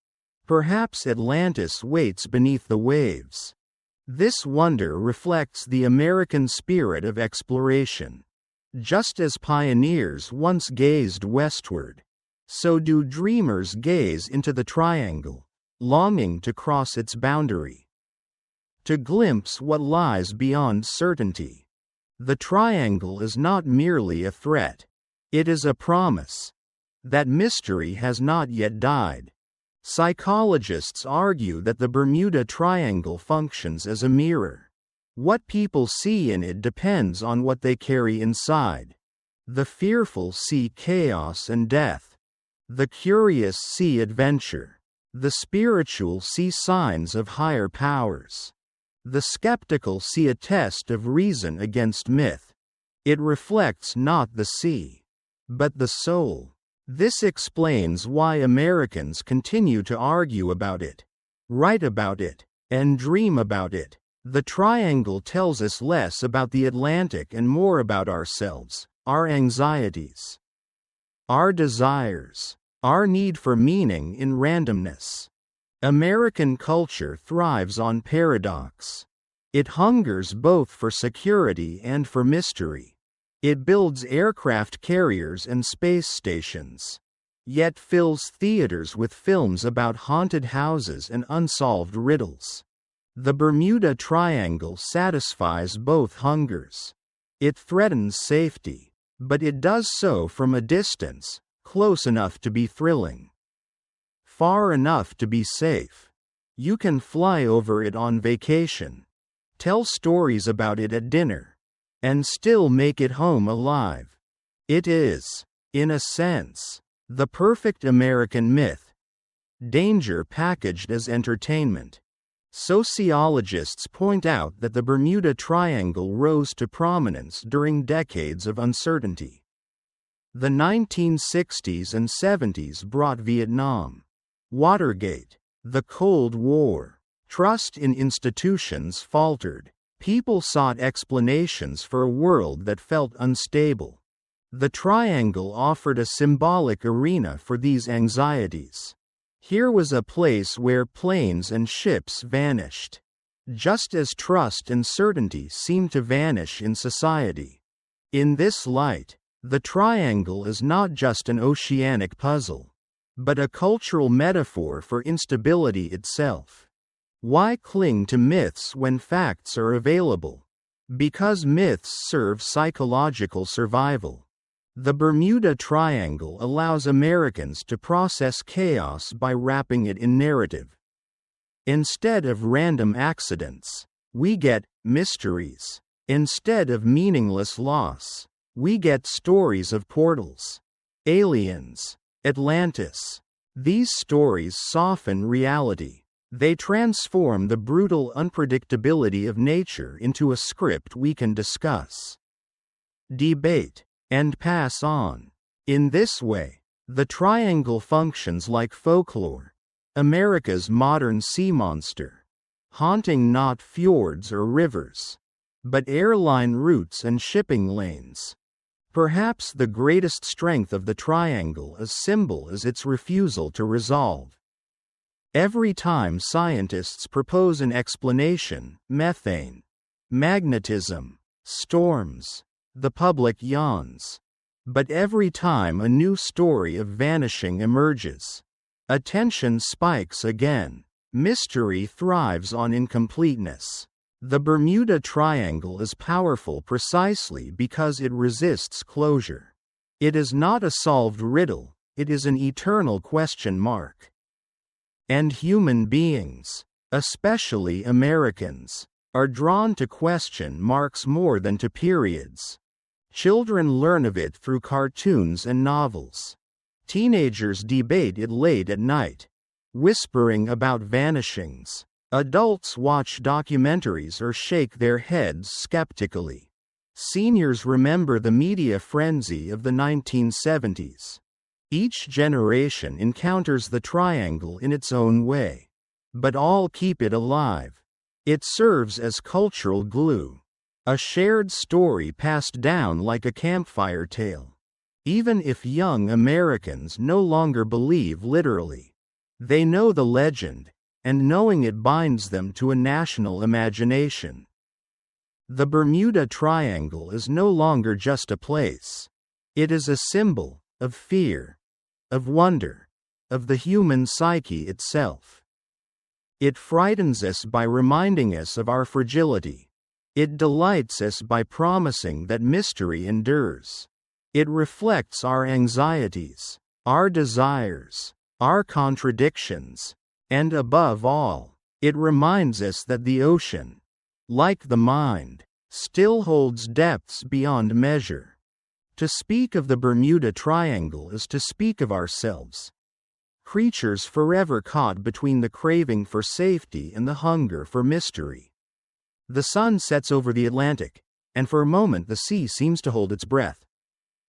Perhaps Atlantis waits beneath the waves. This wonder reflects the American spirit of exploration. Just as pioneers once gazed westward, so do dreamers gaze into the triangle, longing to cross its boundary, to glimpse what lies beyond certainty. The triangle is not merely a threat, it is a promise. That mystery has not yet died. Psychologists argue that the Bermuda Triangle functions as a mirror. What people see in it depends on what they carry inside. The fearful see chaos and death. The curious see adventure. The spiritual see signs of higher powers. The skeptical see a test of reason against myth. It reflects not the sea, but the soul. This explains why Americans continue to argue about it, write about it, and dream about it. The triangle tells us less about the Atlantic and more about ourselves, our anxieties, our desires, our need for meaning in randomness. American culture thrives on paradox. It hungers both for security and for mystery. It builds aircraft carriers and space stations, yet fills theaters with films about haunted houses and unsolved riddles. The Bermuda Triangle satisfies both hungers. It threatens safety, but it does so from a distance, close enough to be thrilling, far enough to be safe. You can fly over it on vacation, tell stories about it at dinner, and still make it home alive. It is, in a sense, the perfect American myth. Danger packaged as entertainment. Sociologists point out that the Bermuda Triangle rose to prominence during decades of uncertainty. The 1960s and 70s brought Vietnam, Watergate, the Cold War. Trust in institutions faltered. People sought explanations for a world that felt unstable. The triangle offered a symbolic arena for these anxieties. Here was a place where planes and ships vanished, just as trust and certainty seemed to vanish in society. In this light, the triangle is not just an oceanic puzzle, but a cultural metaphor for instability itself. Why cling to myths when facts are available? Because myths serve psychological survival. The Bermuda Triangle allows Americans to process chaos by wrapping it in narrative. Instead of random accidents, we get mysteries. Instead of meaningless loss, we get stories of portals, aliens, Atlantis. These stories soften reality. They transform the brutal unpredictability of nature into a script we can discuss, debate, and pass on. In this way, the triangle functions like folklore, America's modern sea monster, haunting not fjords or rivers, but airline routes and shipping lanes. Perhaps the greatest strength of the triangle is symbol is its refusal to resolve. Every time scientists propose an explanation, methane, magnetism, storms, the public yawns. But every time a new story of vanishing emerges, attention spikes again. Mystery thrives on incompleteness. The Bermuda Triangle is powerful precisely because it resists closure. It is not a solved riddle, it is an eternal question mark. And human beings, especially Americans, are drawn to question marks more than to periods. Children learn of it through cartoons and novels. Teenagers debate it late at night, whispering about vanishings. Adults watch documentaries or shake their heads skeptically. Seniors remember the media frenzy of the 1970s. Each generation encounters the triangle in its own way, but all keep it alive. It serves as cultural glue, a shared story passed down like a campfire tale. Even if young Americans no longer believe literally, they know the legend, and knowing it binds them to a national imagination. The Bermuda Triangle is no longer just a place. It is a symbol of fear, of wonder, of the human psyche itself. It frightens us by reminding us of our fragility. It delights us by promising that mystery endures. It reflects our anxieties, our desires, our contradictions, and above all, it reminds us that the ocean, like the mind, still holds depths beyond measure. To speak of the Bermuda Triangle is to speak of ourselves, creatures forever caught between the craving for safety and the hunger for mystery. The sun sets over the Atlantic, and for a moment the sea seems to hold its breath.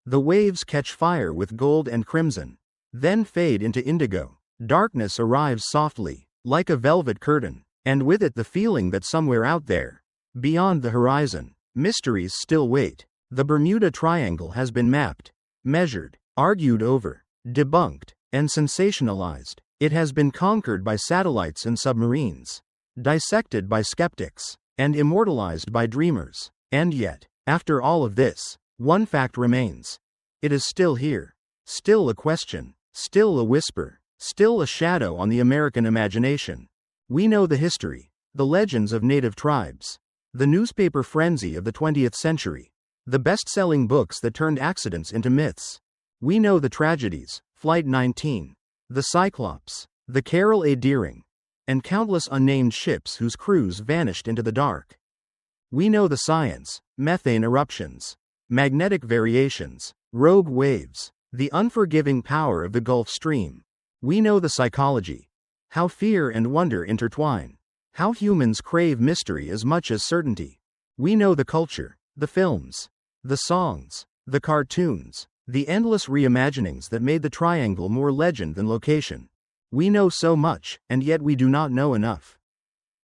The waves catch fire with gold and crimson, then fade into indigo. Darkness arrives softly, like a velvet curtain, and with it the feeling that somewhere out there, beyond the horizon, mysteries still wait. The Bermuda Triangle has been mapped, measured, argued over, debunked, and sensationalized. It has been conquered by satellites and submarines, dissected by skeptics, and immortalized by dreamers. And yet, after all of this, one fact remains. It is still here. Still a question. Still a whisper. Still a shadow on the American imagination. We know the history, the legends of native tribes, the newspaper frenzy of the 20th century, the best-selling books that turned accidents into myths. We know the tragedies, Flight 19, the Cyclops, the Carol A. Deering, and countless unnamed ships whose crews vanished into the dark. We know the science, methane eruptions, magnetic variations, rogue waves, the unforgiving power of the Gulf Stream. We know the psychology, how fear and wonder intertwine, how humans crave mystery as much as certainty. We know the culture, the films, the songs, the cartoons, the endless reimaginings that made the triangle more legend than location. We know so much, and yet we do not know enough.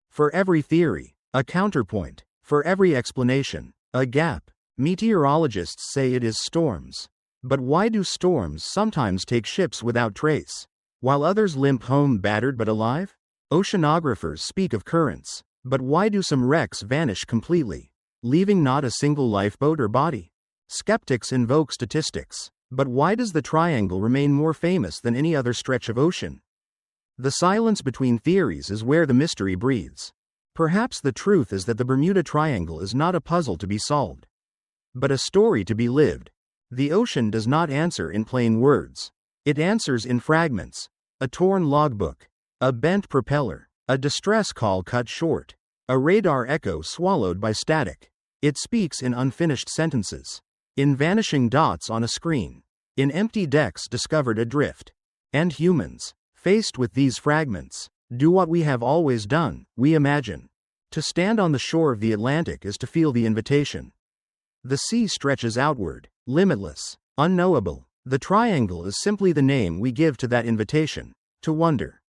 For every theory, a counterpoint. For every explanation, a gap. Meteorologists say it is storms. But why do storms sometimes take ships without trace, while others limp home battered but alive? Oceanographers speak of currents, but why do some wrecks vanish completely, leaving not a single lifeboat or body? Skeptics invoke statistics, but why does the triangle remain more famous than any other stretch of ocean? The silence between theories is where the mystery breathes. Perhaps the truth is that the Bermuda Triangle is not a puzzle to be solved, but a story to be lived. The ocean does not answer in plain words. It answers in fragments. A torn logbook, a bent propeller, a distress call cut short, a radar echo swallowed by static. It speaks in unfinished sentences, in vanishing dots on a screen, in empty decks discovered adrift. And humans, faced with these fragments, do what we have always done, we imagine. To stand on the shore of the Atlantic is to feel the invitation. The sea stretches outward, limitless, unknowable. The triangle is simply the name we give to that invitation, to wonder,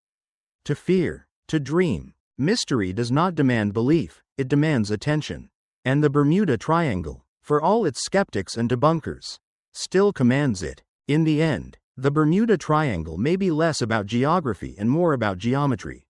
to fear, to dream. Mystery does not demand belief, it demands attention. And the Bermuda Triangle, for all its skeptics and debunkers, still commands it. In the end, the Bermuda Triangle may be less about geography and more about geometry.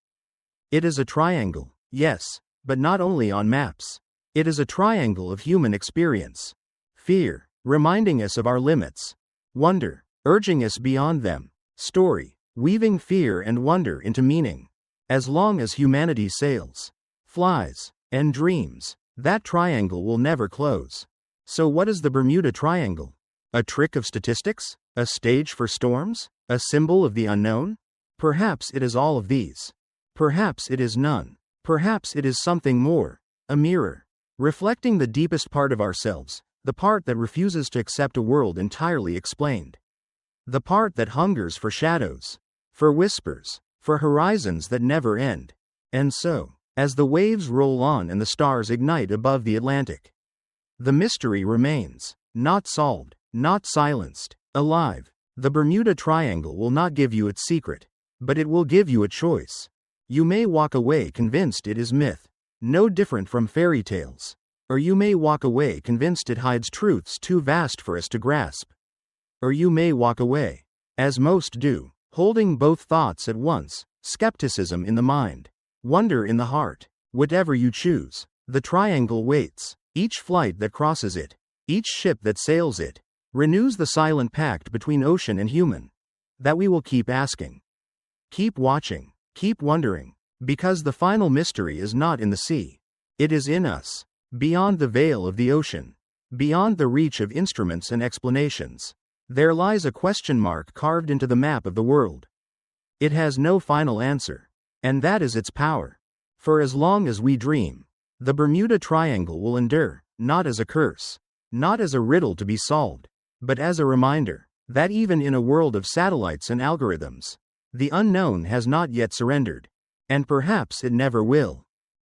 It is a triangle, yes, but not only on maps. It is a triangle of human experience. Fear, reminding us of our limits. Wonder, urging us beyond them. Story, weaving fear and wonder into meaning. As long as humanity sails, flies, and dreams, that triangle will never close. So what is the Bermuda Triangle? A trick of statistics? A stage for storms? A symbol of the unknown? Perhaps it is all of these. Perhaps it is none. Perhaps it is something more. A mirror, reflecting the deepest part of ourselves, the part that refuses to accept a world entirely explained. The part that hungers for shadows, for whispers, for horizons that never end. And so, as the waves roll on and the stars ignite above the Atlantic, the mystery remains, not solved, not silenced, alive. The Bermuda Triangle will not give you its secret, but it will give you a choice. You may walk away convinced it is myth, no different from fairy tales. Or you may walk away convinced it hides truths too vast for us to grasp. Or you may walk away, as most do, holding both thoughts at once, skepticism in the mind, wonder in the heart. Whatever you choose, the triangle waits. Each flight that crosses it, each ship that sails it, renews the silent pact between ocean and human, that we will keep asking, keep watching, keep wondering, because the final mystery is not in the sea. It is in us, beyond the veil of the ocean, beyond the reach of instruments and explanations. There lies a question mark carved into the map of the world. It has no final answer, and that is its power. For as long as we dream, the Bermuda Triangle will endure, not as a curse, not as a riddle to be solved, but as a reminder that even in a world of satellites and algorithms, the unknown has not yet surrendered, and perhaps it never will.